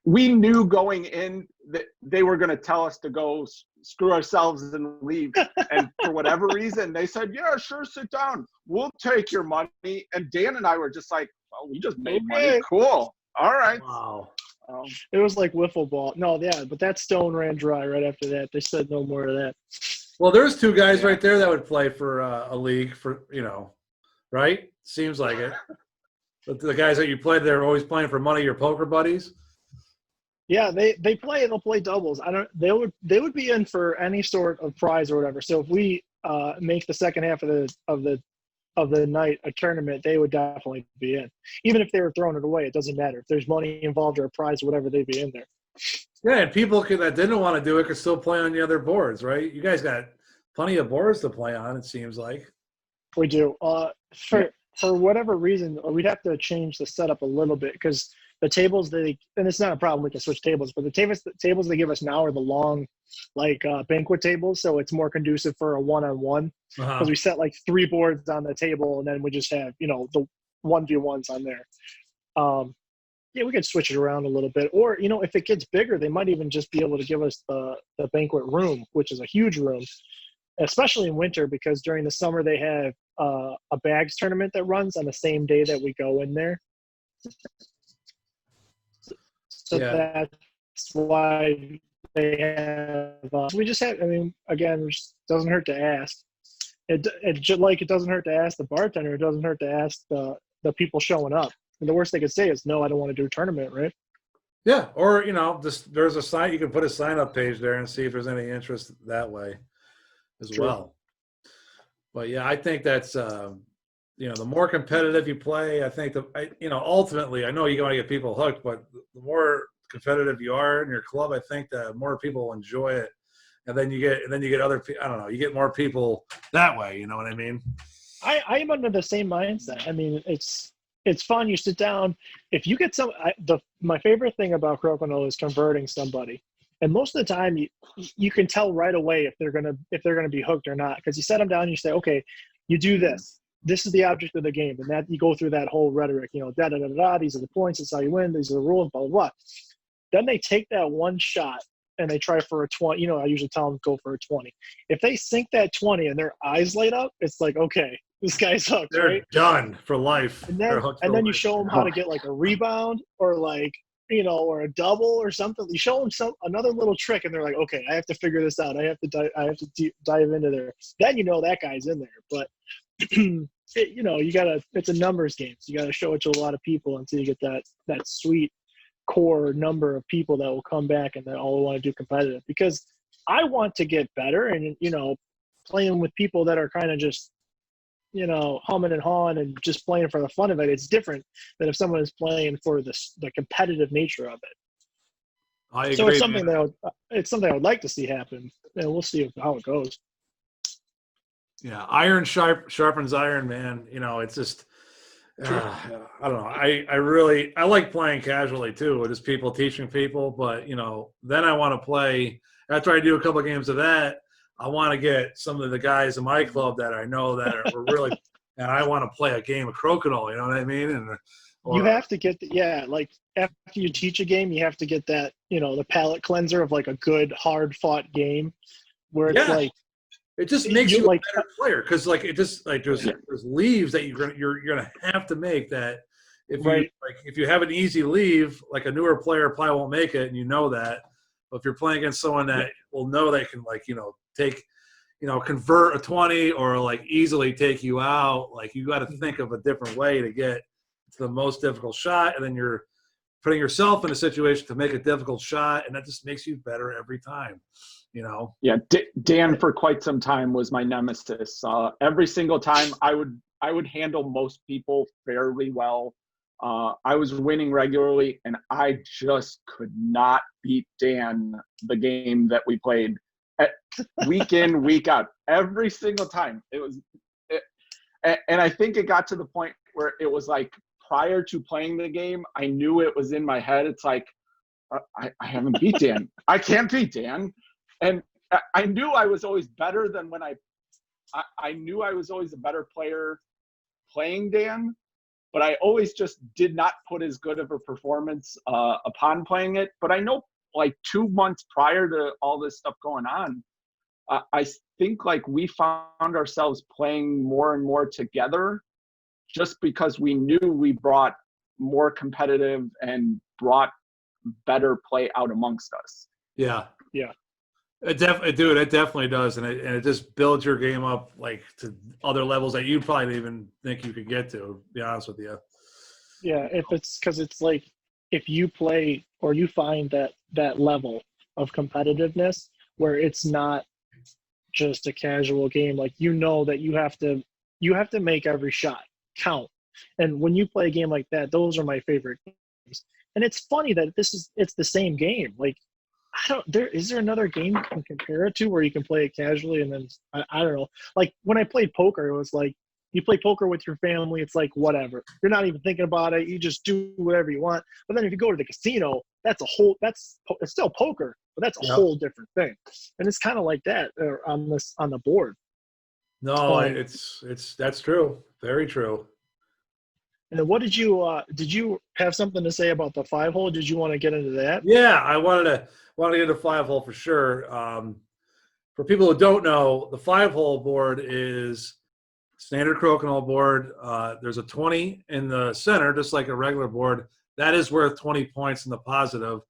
We knew going in that they were going to tell us to go screw ourselves and leave. And for whatever reason, they said, yeah, sure, sit down. We'll take your money. And Dan and I were just like, well, we just made money. Cool. All right. Wow. It was like wiffle ball. No, yeah, but that stone ran dry right after that. They said no more of that. Well, there's two guys right there that would play for a league for, right? Seems like it. But the guys that you played, they're always playing for money, your poker buddies? Yeah, they'll play doubles. They would be in for any sort of prize or whatever. So if we make the second half of the night a tournament, they would definitely be in. Even if they were throwing it away, it doesn't matter. If there's money involved or a prize or whatever, they'd be in there. Yeah, and people that didn't want to do it could still play on the other boards, right? You guys got plenty of boards to play on, it seems like. We do. For whatever reason, we'd have to change the setup a little bit because the tables and it's not a problem, we can switch tables, but the tables they give us now are the long, banquet tables, so it's more conducive for a one-on-one because we set like 3 boards on the table and then we just have, the 1v1s on there. Yeah, we could switch it around a little bit. Or, if it gets bigger, they might even just be able to give us the banquet room, which is a huge room, especially in winter because during the summer they have a bags tournament that runs on the same day that we go in there. So that's why they have we just have, again, it just doesn't hurt to ask. It doesn't hurt to ask the bartender. It doesn't hurt to ask the people showing up. And the worst they could say is, no, I don't want to do a tournament, right? Yeah, or, there's a sign. You can put a sign-up page there and see if there's any interest that way as well. But, yeah, I think that's, the more competitive you play, I think, ultimately, I know you want to get people hooked, but the more competitive you are in your club, I think the more people will enjoy it. And then you get other people, I don't know, you get more people that way, you know what I mean? I am under the same mindset. It's fun. You sit down. If you get my favorite thing about Crokinole is converting somebody, and most of the time you can tell right away if they're gonna be hooked or not because you set them down and you say, okay, you do this. This is the object of the game, and that you go through that whole rhetoric. These are the points. This is how you win. These are the rules. Blah blah blah. Then they take that one shot and they try for a 20. I usually tell them go for a 20. If they sink that 20 and their eyes light up, it's like, okay, this guy's hooked. They're right? done for life. And then you show them how to get like a rebound or like or a double or something. You show them another little trick, and they're like, okay, I have to figure this out. I have to dive into there. Then that guy's in there. But it's a numbers game. So you gotta show it to a lot of people until you get that sweet core number of people that will come back and that all want to do competitive. Because I want to get better, and playing with people that are kind of just humming and hawing and just playing for the fun of it. It's different than if someone is playing for the competitive nature of it. I agree. So it's something I would like to see happen, and we'll see how it goes. Yeah, iron sharpens iron, man. It's just I don't know. I like playing casually too, just people teaching people. But then I want to play after I do a couple of games of that. I want to get some of the guys in my club that I know that are really, and I want to play a game of Crokinole. You know what I mean? You have to get like after you teach a game, you have to get that the palate cleanser of like a good hard fought game, where it's like. It just makes you a better player because, like, it just like there's leaves that you're gonna have to make that if you have an easy leave, like a newer player probably won't make it, and that. But if you're playing against someone that will know they can take, convert a 20 or like easily take you out, like you got to think of a different way to get to the most difficult shot, and then you're putting yourself in a situation to make a difficult shot, and that just makes you better every time. Yeah, Dan for quite some time was my nemesis. Every single time I would handle most people fairly well. I was winning regularly, and I just could not beat Dan the game that we played week in, week out. Every single time. And I think it got to the point where it was like prior to playing the game, I knew it was in my head. It's like, I haven't beat Dan. I can't beat Dan. And I knew I was always better than when I knew I was always a better player playing Dan, but I always just did not put as good of a performance upon playing it. But I know like 2 months prior to all this stuff going on, I think like we found ourselves playing more and more together just because we knew we brought more competitive and brought better play out amongst us. Yeah. Yeah. It definitely does, and it just builds your game up like to other levels that you probably didn't even think you could get to be honest with you. Yeah, because it's like if you play or you find that level of competitiveness where it's not just a casual game, like that you have to make every shot count. And when you play a game like that, those are my favorite games. And it's funny that it's the same game. Like is there another game you can compare it to where you can play it casually and then I don't know. Like when I played poker, it was like you play poker with your family, it's like whatever. You're not even thinking about it. You just do whatever you want. But then if you go to the casino, it's still poker, but that's a whole different thing. And it's kind of like that on the board. No, that's true. Very true. And then what did you have something to say about the 5-hole? Did you want to get into that? Yeah, I wanted to get into 5-hole for sure. For people who don't know, the 5-hole board is standard Crokinole board. There's a 20 in the center, just like a regular board. That is worth 20 points in the positive.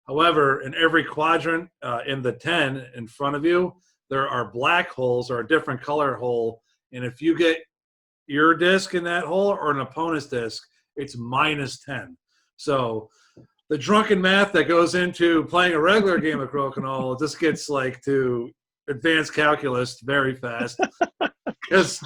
However, in every quadrant in the 10 in front of you, there are black holes or a different color hole. And if you get your disc in that hole or an opponent's disc, it's -10. So the drunken math that goes into playing a regular game of Crokinole just gets like to advanced calculus very fast. Because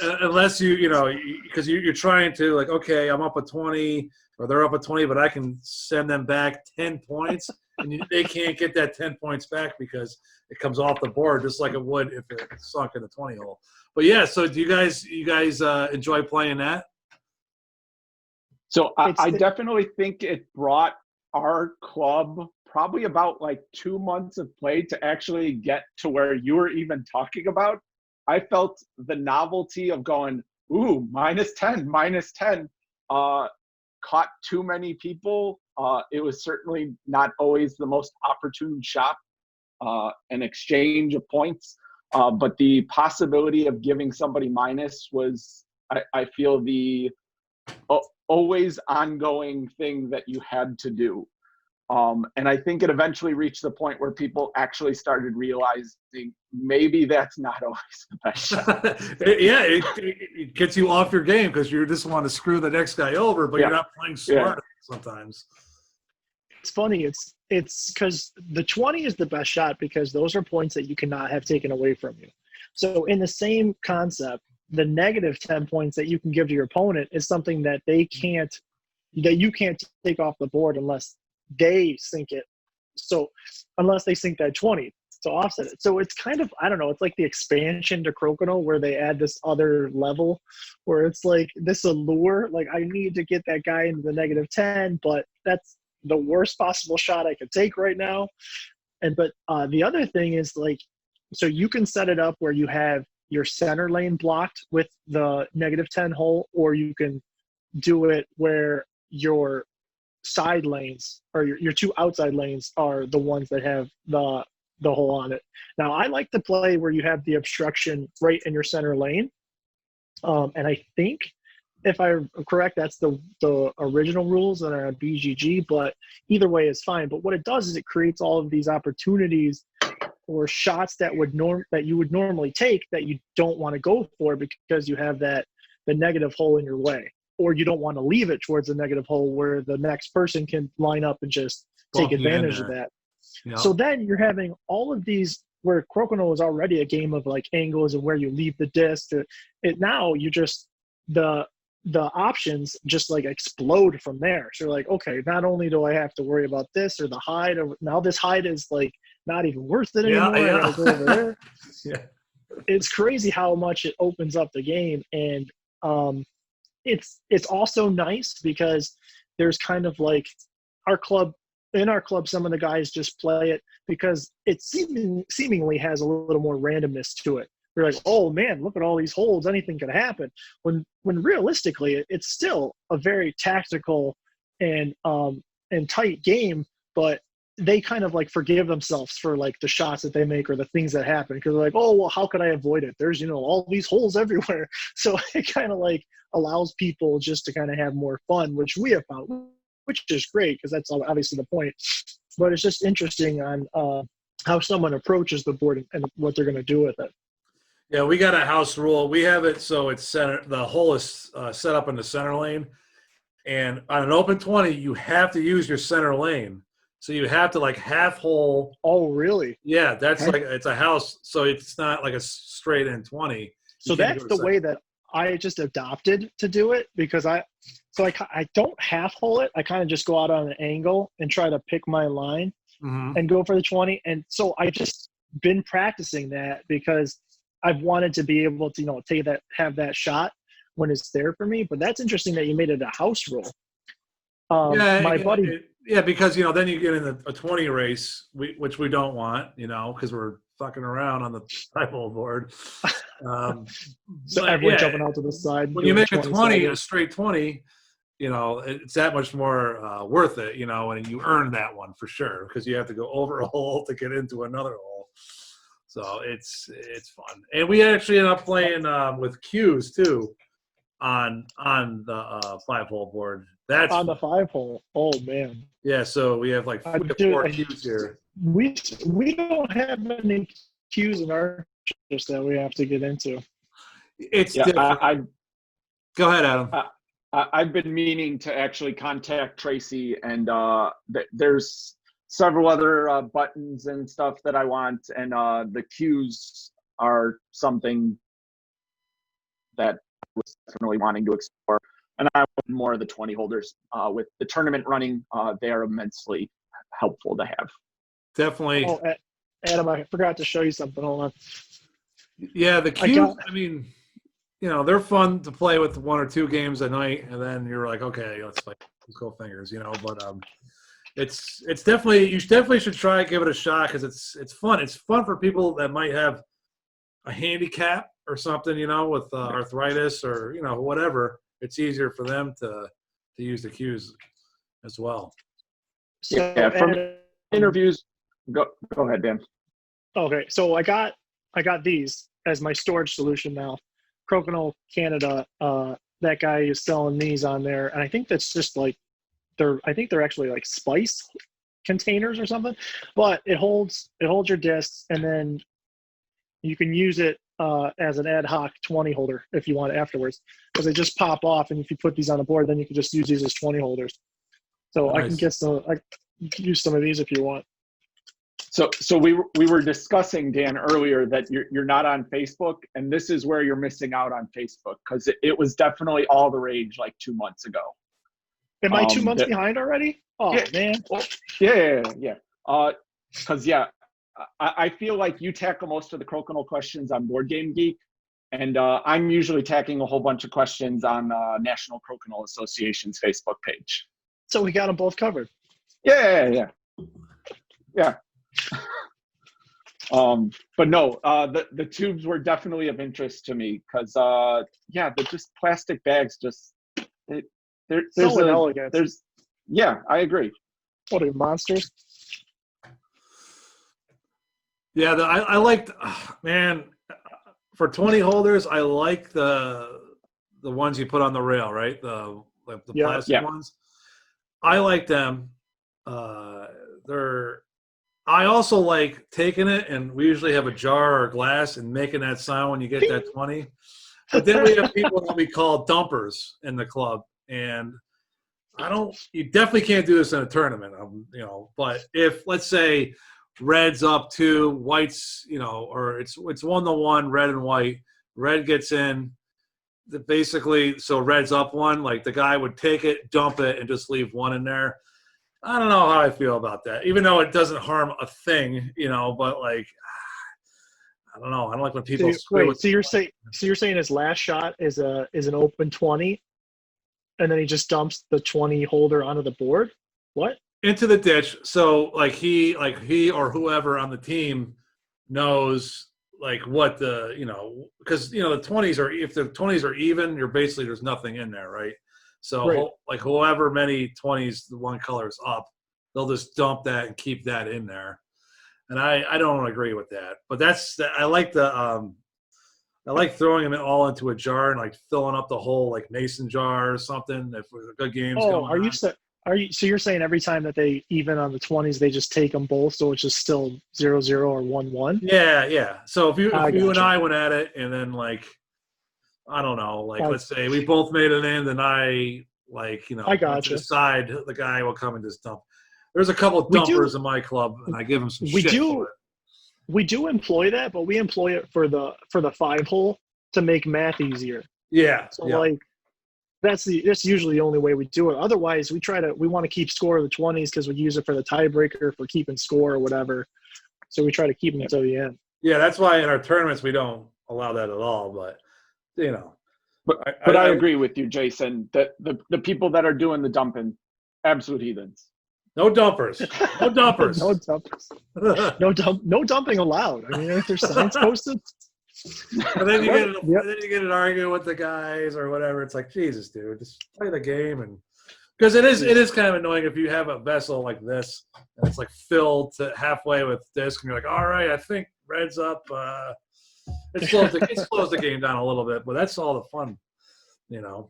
unless because you're trying to like, okay, I'm up at 20 or they're up at 20, but I can send them back 10 points, and they can't get that 10 points back because it comes off the board just like it would if it sunk in the 20 hole. But yeah, so do you guys enjoy playing that? So I definitely think it brought our club probably about like 2 months of play to actually get to where you were even talking about. I felt the novelty of going, ooh, -10, caught too many people. It was certainly not always the most opportune shot, an exchange of points. But the possibility of giving somebody minus was, I feel, the always ongoing thing that you had to do. And I think it eventually reached the point where people actually started realizing maybe that's not always the best shot. it gets you off your game because you just want to screw the next guy over, but you're not playing smart sometimes. It's funny. It's because the 20 is the best shot because those are points that you cannot have taken away from you. So in the same concept, the negative 10 points that you can give to your opponent is something that you can't take off the board unless they sink it. So unless they sink that 20 to offset it. So it's kind of, I don't know, it's like the expansion to Crokinole where they add this other level where it's like this allure, like I need to get that guy into the negative 10, but that's the worst possible shot I could take right now. But the other thing is like, so you can set it up where you have your center lane blocked with the negative 10 hole, or you can do it where your side lanes or your two outside lanes are the ones that have the hole on it. Now I like to play where you have the obstruction right in your center lane. And I think if I'm correct, that's the original rules that are on BGG, but either way is fine. But what it does is it creates all of these opportunities or shots that you would normally take that you don't want to go for because you have the negative hole in your way. Or you don't want to leave it towards the negative hole where the next person can line up and just take advantage of that. Yep. So then you're having all of these where Crokinole is already a game of like angles and where you leave the disc. Now you just the options just like explode from there. So you're like, okay, not only do I have to worry about this or the hide, or now this hide is like not even worth it anymore. I gotta go over there. Yeah. It's crazy how much it opens up the game. And it's also nice because there's kind of like in our club, some of the guys just play it because it seemingly has a little more randomness to it. You're like, oh man, look at all these holes. Anything could happen. When realistically, it's still a very tactical and tight game, but they kind of like forgive themselves for like the shots that they make or the things that happen because they're like, oh well, how could I avoid it? There's all these holes everywhere. So it kind of like allows people just to kind of have more fun, which we have found, which is great because that's obviously the point. But it's just interesting on how someone approaches the board and what they're going to do with it. Yeah, we got a house rule. We have it so it's center. The hole is set up in the center lane, and on an open 20, you have to use your center lane. So you have to like half hole. Oh, really? Yeah, that's like it's a house, so it's not like a straight in 20. So that's the way that I just adopted to do it because I don't half hole it. I kind of just go out on an angle and try to pick my line and go for the 20. And so I just been practicing that because I've wanted to be able to have that shot when it's there for me. But that's interesting that you made it a house rule. My buddy. Because then you get in a 20 race, which we don't want, because we're fucking around on the typo board. So everyone jumping out to the side. When you make a 20, a straight 20, it's that much more worth it, and you earn that one for sure because you have to go over a hole to get into another hole. So it's fun, and we actually end up playing with cues too on the 5-hole board. That's on the 5-hole. Oh man. Yeah, so we have like 4 cues here. We don't have any cues in our just that we have to get into. It's different. Go ahead, Adam. I've been meaning to actually contact Tracy, and there's several other buttons and stuff that I want, and the cues are something that I was definitely wanting to explore. And I want more of the 20 holders. With the tournament running, they are immensely helpful to have. Definitely. Oh, Adam, I forgot to show you something. Hold on. Yeah, the cues, they're fun to play with 1 or 2 games a night, and then you're like, okay, let's go fingers, but it's definitely, you definitely should try give it a shot because it's fun. It's fun for people that might have a handicap or something, with arthritis or, whatever. It's easier for them to use the cues as well. So, from interviews, go ahead, Dan. Okay, so I got these as my storage solution now. Crokinole Canada that guy is selling these on there, and I think that's just like they're actually like spice containers or something, but it holds your discs, and then you can use it as an ad hoc 20 holder if you want afterwards, because they just pop off, and if you put these on the board, then you can just use these as 20 holders. So Nice. I can use some of these if you want. So we were discussing, Dan, earlier that you're not on Facebook, and this is where you're missing out on Facebook, because it was definitely all the rage like 2 months ago. Am I 2 months behind already? Oh, yeah, man. Well, yeah. Because I feel like you tackle most of the Crokinole questions on Board Game Geek, and I'm usually tackling a whole bunch of questions on National Crokinole Association's Facebook page. So we got them both covered. Yeah. But no, the tubes were definitely of interest to me, because they're just plastic bags. There's elegant. I agree. What are you, monsters? Yeah, I liked, man, for 20 holders, I like the ones you put on the rail, right? The plastic ones. I like them. I also like taking it, and we usually have a jar or glass and making that sound when you get that 20. But then we have people that we call dumpers in the club, and you definitely can't do this in a tournament, but if, let's say, red's up 2, white's, or it's 1-1, red and white, red gets in, basically, so red's up 1, like the guy would take it, dump it, and just leave 1 in there. I don't know how I feel about that, even though it doesn't harm a thing, but like, I don't know. I don't like when people. So you're saying his last shot is an open 20, and then he just dumps the 20 holder onto the board? What? Into the ditch. So like he or whoever on the team knows like what because the 20s are, if the 20s are even, you're basically, there's nothing in there, right? So right. Like whoever many 20s the one color's up, they'll just dump that and keep that in there. And I don't agree with that. But I like throwing them all into a jar and like filling up the whole like mason jar or something if a good game's going on. So you're saying every time that they even on the 20s, they just take them both, so it's just still 0-0 or 1-1? Yeah. So if you and I went at it, and then like, I don't know, like let's say we both made it in, and I decide the guy will come and just dump. There's a couple of dumpers in my club, and I give them some shit for it. We do employ that, but we employ it for the 5-hole to make math easier. Yeah. So like that's usually the only way we do it. Otherwise, we want to keep score of the 20s because we use it for the tiebreaker, for keeping score or whatever. So we try to keep them until the end. Yeah, that's why in our tournaments we don't allow that at all. But But I agree with you, Jason, that the people that are doing the dumping, absolute heathens. No dumpers. No dumpers. No dumpers. No dumping allowed. I mean, if there's signs posted. And then you get an argument with the guys or whatever. It's like, Jesus, dude, just play the game. And because it is kind of annoying if you have a vessel like this and it's like filled to halfway with disc, and you're like, all right, I think red's up. It slows the game down a little bit, but that's all the fun,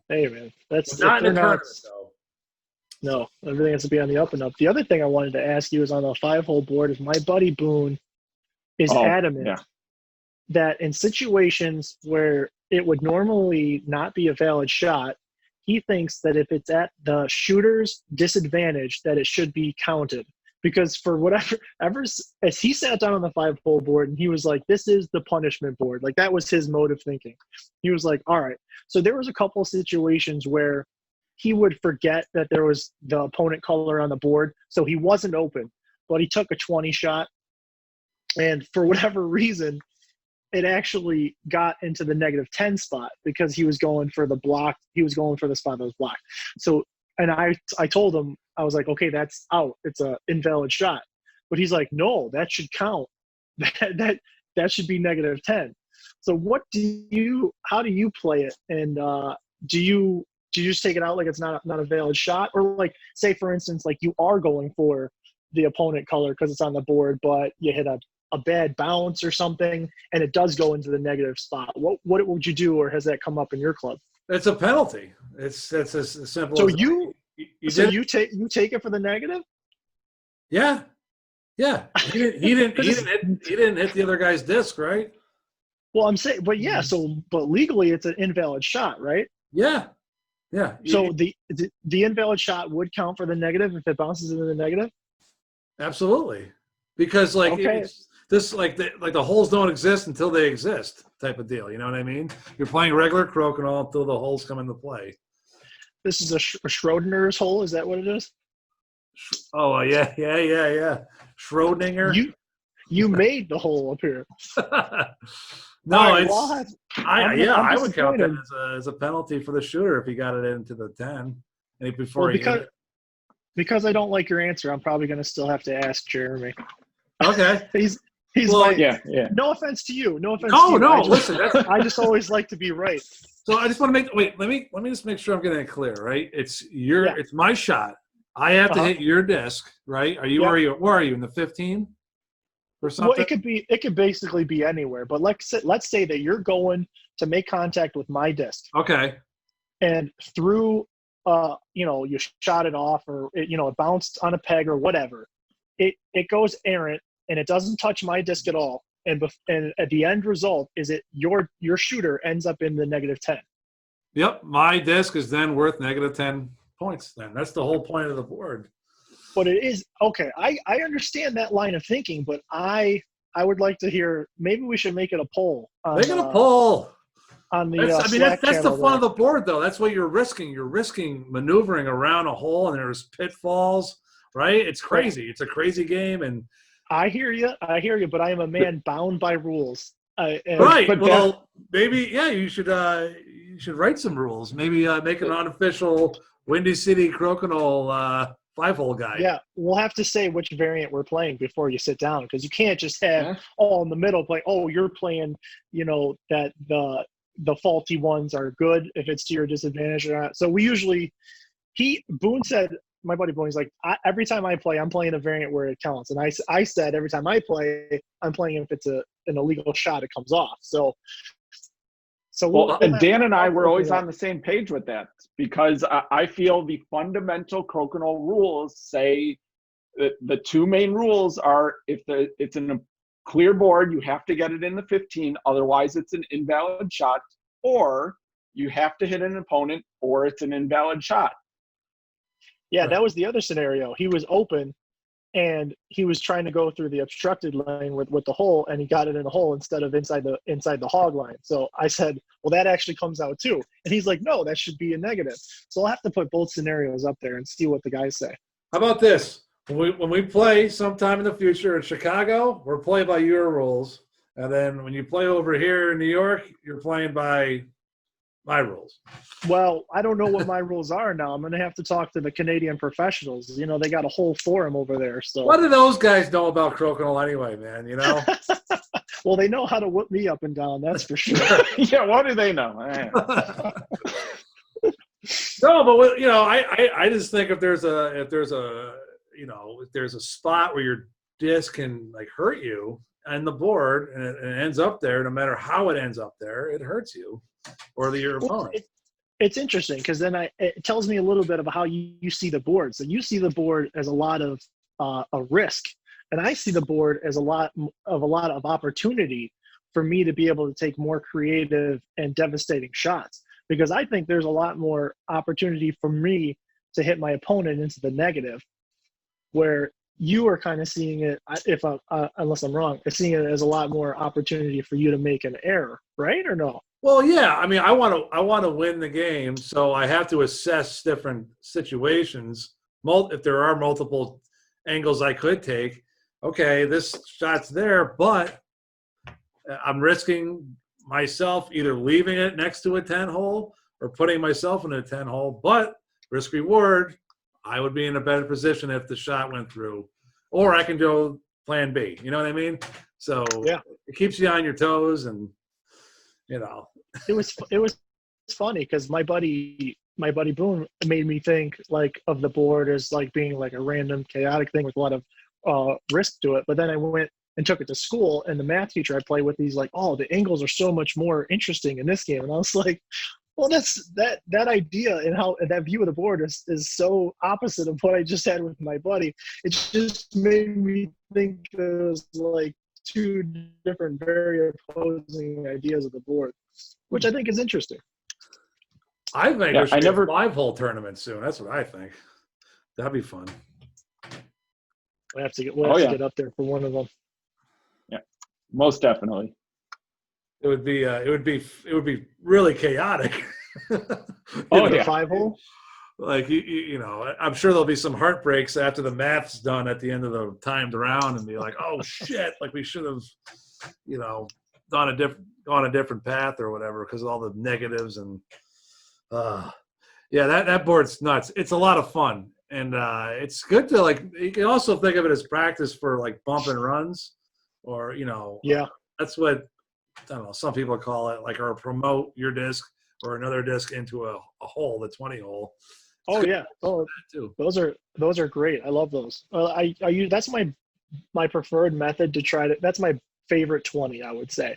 Hey man, that's not in a tournament though. No, everything has to be on the up and up. The other thing I wanted to ask you is on the 5-hole board is my buddy Boone is adamant that in situations where it would normally not be a valid shot, he thinks that if it's at the shooter's disadvantage, that it should be counted. Because for as he sat down on the 5-hole board and he was like, this is the punishment board. Like that was his mode of thinking. He was like, all right. So there was a couple of situations where he would forget that there was the opponent color on the board. So he wasn't open, but he took a 20 shot. And for whatever reason, it actually got into the -10 spot because he was going for the block. He was going for the spot that was blocked. So, and I told him, I was like, okay, that's out. It's a invalid shot. But he's like, no, that should count. That should be -10. So how do you play it? And do you just take it out like it's not a valid shot? Or like, say for instance, like you are going for the opponent color because it's on the board, but you hit a bad bounce or something and it does go into the negative spot. What would you do, or has that come up in your club? It's a penalty. It's as simple So as that. You so did. you take it for the negative? Yeah, yeah. He didn't hit the other guy's disc, right? Well, I'm saying, but yeah. So, but legally, it's an invalid shot, right? Yeah, yeah. So the invalid shot would count for the negative if it bounces into the negative. Absolutely, because like Okay. it's this like the holes don't exist until they exist type of deal. You know what I mean? You're playing regular crokinole until the holes come into play. This is a Schrodinger's hole. Is that what it is? Oh yeah. Schrodinger. You made the hole appear. No, All right, it's well, I would count that disappointed. as a penalty for the shooter if he got it into the 10 and before Well, he hit it. because I don't like your answer, I'm probably going to still have to ask Jeremy. Okay. He's Well, like, Yeah. no offense to you, no offense to you. No, I just, listen. I just always like to be right. So I just want to let me just make sure I'm getting it clear, right? It's it's my shot. I have to hit your disc, right? Are you where are you in the 15 or something? Well, it could basically be anywhere, but let's say that you're going to make contact with my disc. Okay. And through you shot it off, or it bounced on a peg or whatever, it goes errant and it doesn't touch my disc at all, and at the end result is your shooter ends up in the -10. Yep, my disc is then worth -10 points. Then that's the whole point of the board. But it is okay. I understand that line of thinking, but I would like to hear. Maybe we should make it a poll. Make it a poll. On the that's the fun of the board, though. That's what you're risking. You're risking maneuvering around a hole, and there's pitfalls, right? It's crazy. It's a crazy game, and I hear you, but I am a man bound by rules. Right. But Well, maybe you should write some rules. Maybe make an unofficial Windy City Crokinole 5-hole guide. Yeah, we'll have to say which variant we're playing before you sit down, because you can't just have all in the middle play. Oh, you're playing, that the faulty ones are good if it's to your disadvantage or not. So we usually, Boone said, my buddy Boone, he's like, every time I play, I'm playing a variant where it counts. And I said, every time I play, I'm playing if it's an illegal shot, it comes off. So and Dan and I were always on the same page with that, because I feel the fundamental crokinole rules say that the two main rules are it's in a clear board, you have to get it in the 15, otherwise it's an invalid shot, or you have to hit an opponent, or it's an invalid shot. Yeah, that was the other scenario. He was open, and he was trying to go through the obstructed lane with the hole, and he got it in the hole instead of inside the hog line. So I said, well, that actually comes out too. And he's like, no, that should be a negative. So I'll have to put both scenarios up there and see what the guys say. How about this? When we play sometime in the future in Chicago, we're playing by your rules. And then when you play over here in New York, you're playing by my rules. Well, I don't know what my rules are now. I'm going to have to talk to the Canadian professionals. They got a whole forum over there. So what do those guys know about crokinole anyway, man? Well, they know how to whip me up and down. That's for sure. Yeah, what do they know? No, but I just think if there's a spot where your disc can hurt you on the board and it ends up there, no matter how it ends up there, it hurts you or your opponent. It's interesting because then it tells me a little bit about how you see the board. So you see the board as a lot of a risk, and I see the board as a lot of opportunity for me to be able to take more creative and devastating shots, because I think there's a lot more opportunity for me to hit my opponent into the negative, where you are kind of seeing it, unless I'm wrong, seeing it as a lot more opportunity for you to make an error, right or no? Well, yeah. I mean, I want to win the game, so I have to assess different situations. If there are multiple angles I could take, okay, this shot's there, but I'm risking myself either leaving it next to a 10 hole or putting myself in a 10 hole. But risk reward, I would be in a better position if the shot went through, or I can go plan B. You know what I mean? So yeah, it keeps you on your toes, and it was funny because my buddy Boone made me think of the board as being a random chaotic thing with a lot of risk to it. But then I went and took it to school, and the math teacher I play with, he's like, oh, the angles are so much more interesting in this game. And I was like, Well, that's that idea and how and that view of the board is so opposite of what I just had with my buddy. It just made me think there's like two different, very opposing ideas of the board, which I think is interesting. I think Yeah, there should I be never- a 5-hole tournament soon. That's what I think. That'd be fun. We have to get up there for one of them. Yeah, most definitely. It would be really chaotic. Oh, The yeah. 5-hole. Like I'm sure there'll be some heartbreaks after the math's done at the end of the timed round, and be like, "Oh shit! Like we should have, gone a different path or whatever because of all the negatives and, yeah, that board's nuts. It's a lot of fun, and it's good to like. You can also think of it as practice for like bump and runs, or Yeah. that's what I don't know. Some people call it like, or promote your disc or another disc into a hole, the 20 hole. Oh yeah. Oh, Too. those are great. I love those. I use that's my preferred method to try to. That's my favorite 20. I would say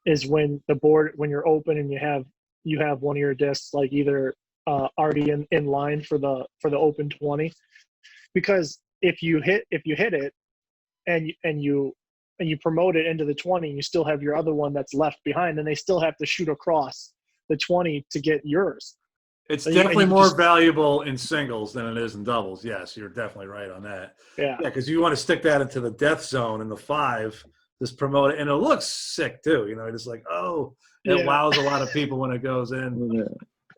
is when you're open and you have one of your discs like either already in line for the open 20, because if you hit it and you promote it into the 20, you still have your other one that's left behind, and they still have to shoot across the 20 to get yours. It's And definitely you more just- valuable in singles than it is in doubles. Yes, you're definitely right on that. Yeah. Yeah, because you want to stick that into the death zone in the 5, just promote it, and it looks sick too. Just like, it wows a lot of people when it goes in,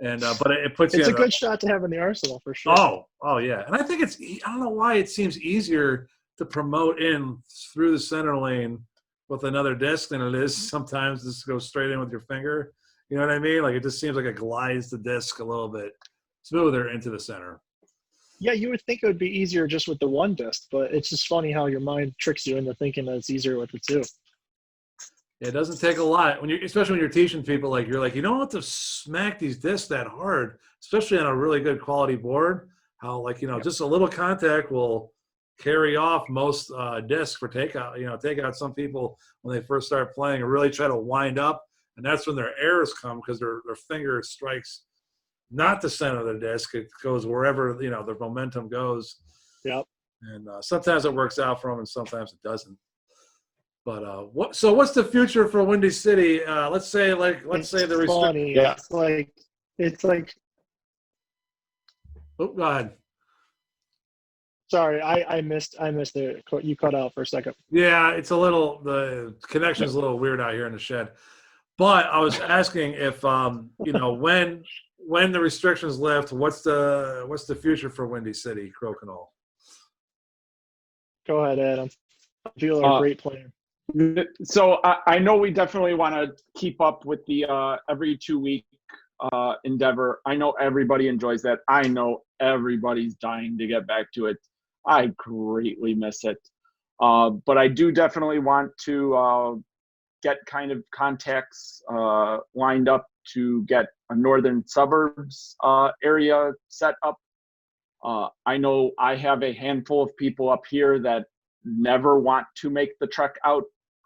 and but it puts It's you. a good shot to have in the arsenal for sure. Oh yeah, and I think I don't know why it seems easier to promote in through the center lane with another disc than it is sometimes just go straight in with your finger. You know what I mean? Like it just seems like it glides the disc a little bit smoother into the center. Yeah, you would think it would be easier just with the one disc, but it's just funny how your mind tricks you into thinking that it's easier with the two. It doesn't take a lot especially when you're teaching people. Like you're like, you don't have to smack these discs that hard, especially on a really good quality board. How like just a little contact will carry off most discs for takeout. Take out some people when they first start playing and really try to wind up, and that's when their errors come because their finger strikes not the center of the disc. It goes wherever the momentum goes. Yep. And sometimes it works out for them, and sometimes it doesn't. But what's the future for Windy City? Let's say the funny. Yeah. It's like. Oh, go ahead. Sorry, I missed it. You cut out for a second. Yeah, the connection's a little weird out here in the shed. But I was asking if when the restrictions lift, what's the future for Windy City Crokinole? Go ahead, Adam. You're a great player. So I know we definitely want to keep up with the every 2-week endeavor. I know everybody enjoys that. I know everybody's dying to get back to it. I greatly miss it. But I do definitely want to get kind of contacts lined up to get a northern suburbs area set up. I know I have a handful of people up here that never want to make the trek out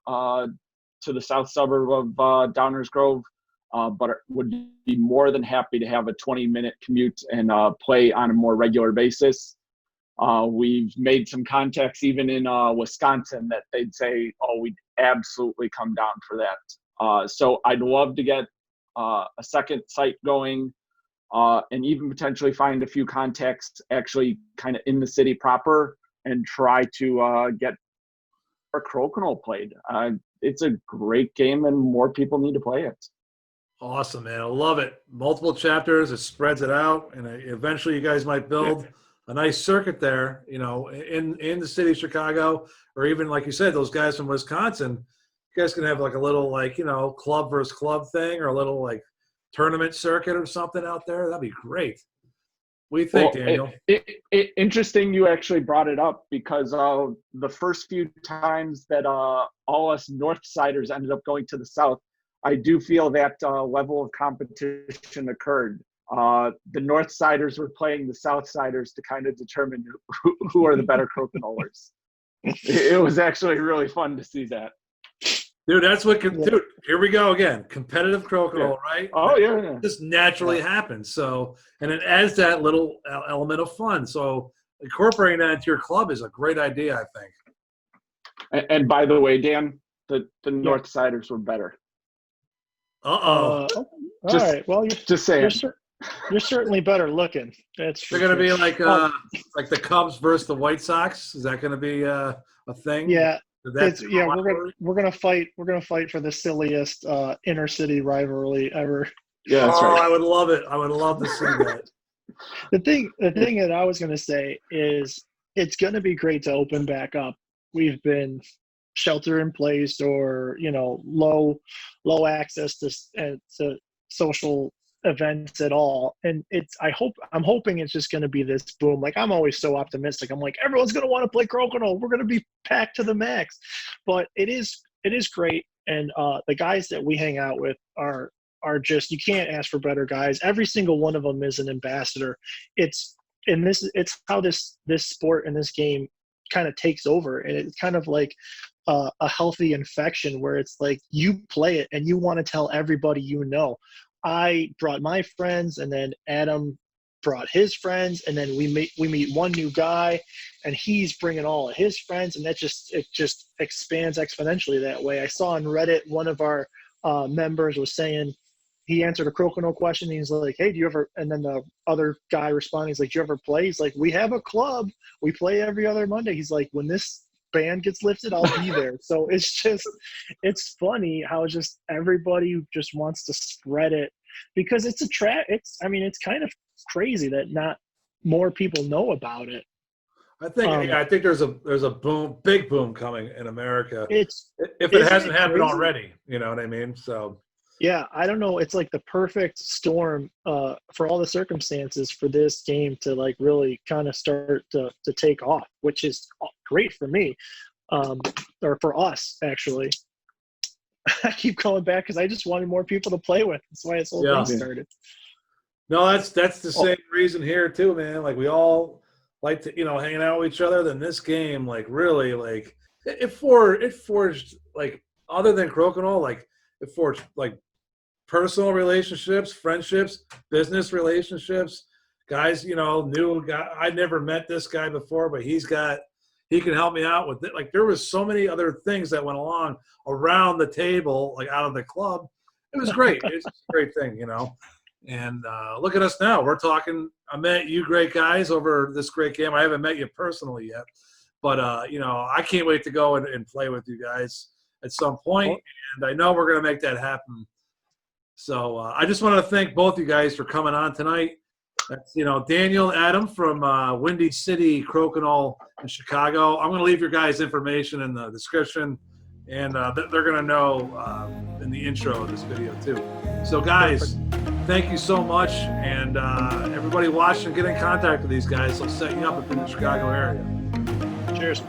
to the south suburb of Downers Grove, but would be more than happy to have a 20-minute commute and play on a more regular basis. We've made some contacts even in Wisconsin that they'd say, oh, we'd absolutely come down for that. So I'd love to get a second site going and even potentially find a few contacts actually kind of in the city proper and try to get our Crokinole played. It's a great game and more people need to play it. Awesome, man. I love it. Multiple chapters, it spreads it out, and eventually you guys might build a nice circuit there, in the city of Chicago, or even, like you said, those guys from Wisconsin, you guys can have like a little, club versus club thing, or a little, tournament circuit or something out there. That'd be great. What do you think, Daniel? Interesting you actually brought it up because the first few times that all us Northsiders ended up going to the South, I do feel that level of competition occurred. The Northsiders were playing the Southsiders to kind of determine who are the better Crokinolers. It was actually really fun to see that. Dude, that's what. Yeah. Dude, here we go again. Competitive crokinole, right? Oh yeah. Just naturally happens. So, and it adds that little element of fun. So, incorporating that into your club is a great idea, I think. And by the way, Dan, the North Siders were better. All right. Well, Just saying. You're certainly better looking. That's They're going to be like the Cubs versus the White Sox. Is that going to be a thing? Yeah. We're gonna fight for the silliest inner city rivalry ever. Yeah, that's right. I would love it. I would love to see that. The thing that I was gonna say is it's gonna be great to open back up. We've been shelter in place or low access to social events at all, and I'm hoping it's just going to be this boom. Like, I'm always so optimistic. I'm like, everyone's going to want to play crokinole. We're going to be packed to the max. But it is great, and the guys that we hang out with are just, you can't ask for better guys. Every single one of them is an ambassador. It's how this sport and this game kind of takes over, and it's kind of like a healthy infection where it's like you play it and you want to tell everybody I brought my friends, and then Adam brought his friends, and then we meet one new guy, and he's bringing all of his friends, and it just expands exponentially that way. I saw on Reddit one of our members was saying he answered a crokinole question. And he's like, "Hey, do you ever?" And then the other guy responded, he's like, "Do you ever play?" He's like, "We have a club. We play every other Monday." He's like, "When this ban gets lifted, I'll be there." So it's funny how just everybody just wants to spread it, because it's it's kind of crazy that not more people know about it. I think there's a big boom coming in America. If it hasn't happened already, you know what I mean? So yeah, I don't know. It's like the perfect storm for all the circumstances for this game to like really kind of start to take off, which is great for me, or for us actually. I keep going back because I just wanted more people to play with. That's why this whole thing started. No, that's the same reason here too, man. Like, we all like to hanging out with each other. Then this game, like, really, like it forged like, other than crokinole, like it forged like personal relationships, friendships, business relationships. Guys, new guy. I never met this guy before, but he can help me out with it. Like, there was so many other things that went along around the table, like out of the club. It was great. It's a great thing, And look at us now. We're talking. I met you great guys over this great game. I haven't met you personally yet, but I can't wait to go and play with you guys at some point, and I know we're going to make that happen. So I just wanted to thank both you guys for coming on tonight. That's Daniel, Adam from Windy City Crokinole in Chicago. I'm going to leave your guys' information in the description, and they're going to know in the intro of this video too. So guys, thank you so much, and everybody watching, get in contact with these guys. They'll set you up if you're in the Chicago area. Cheers.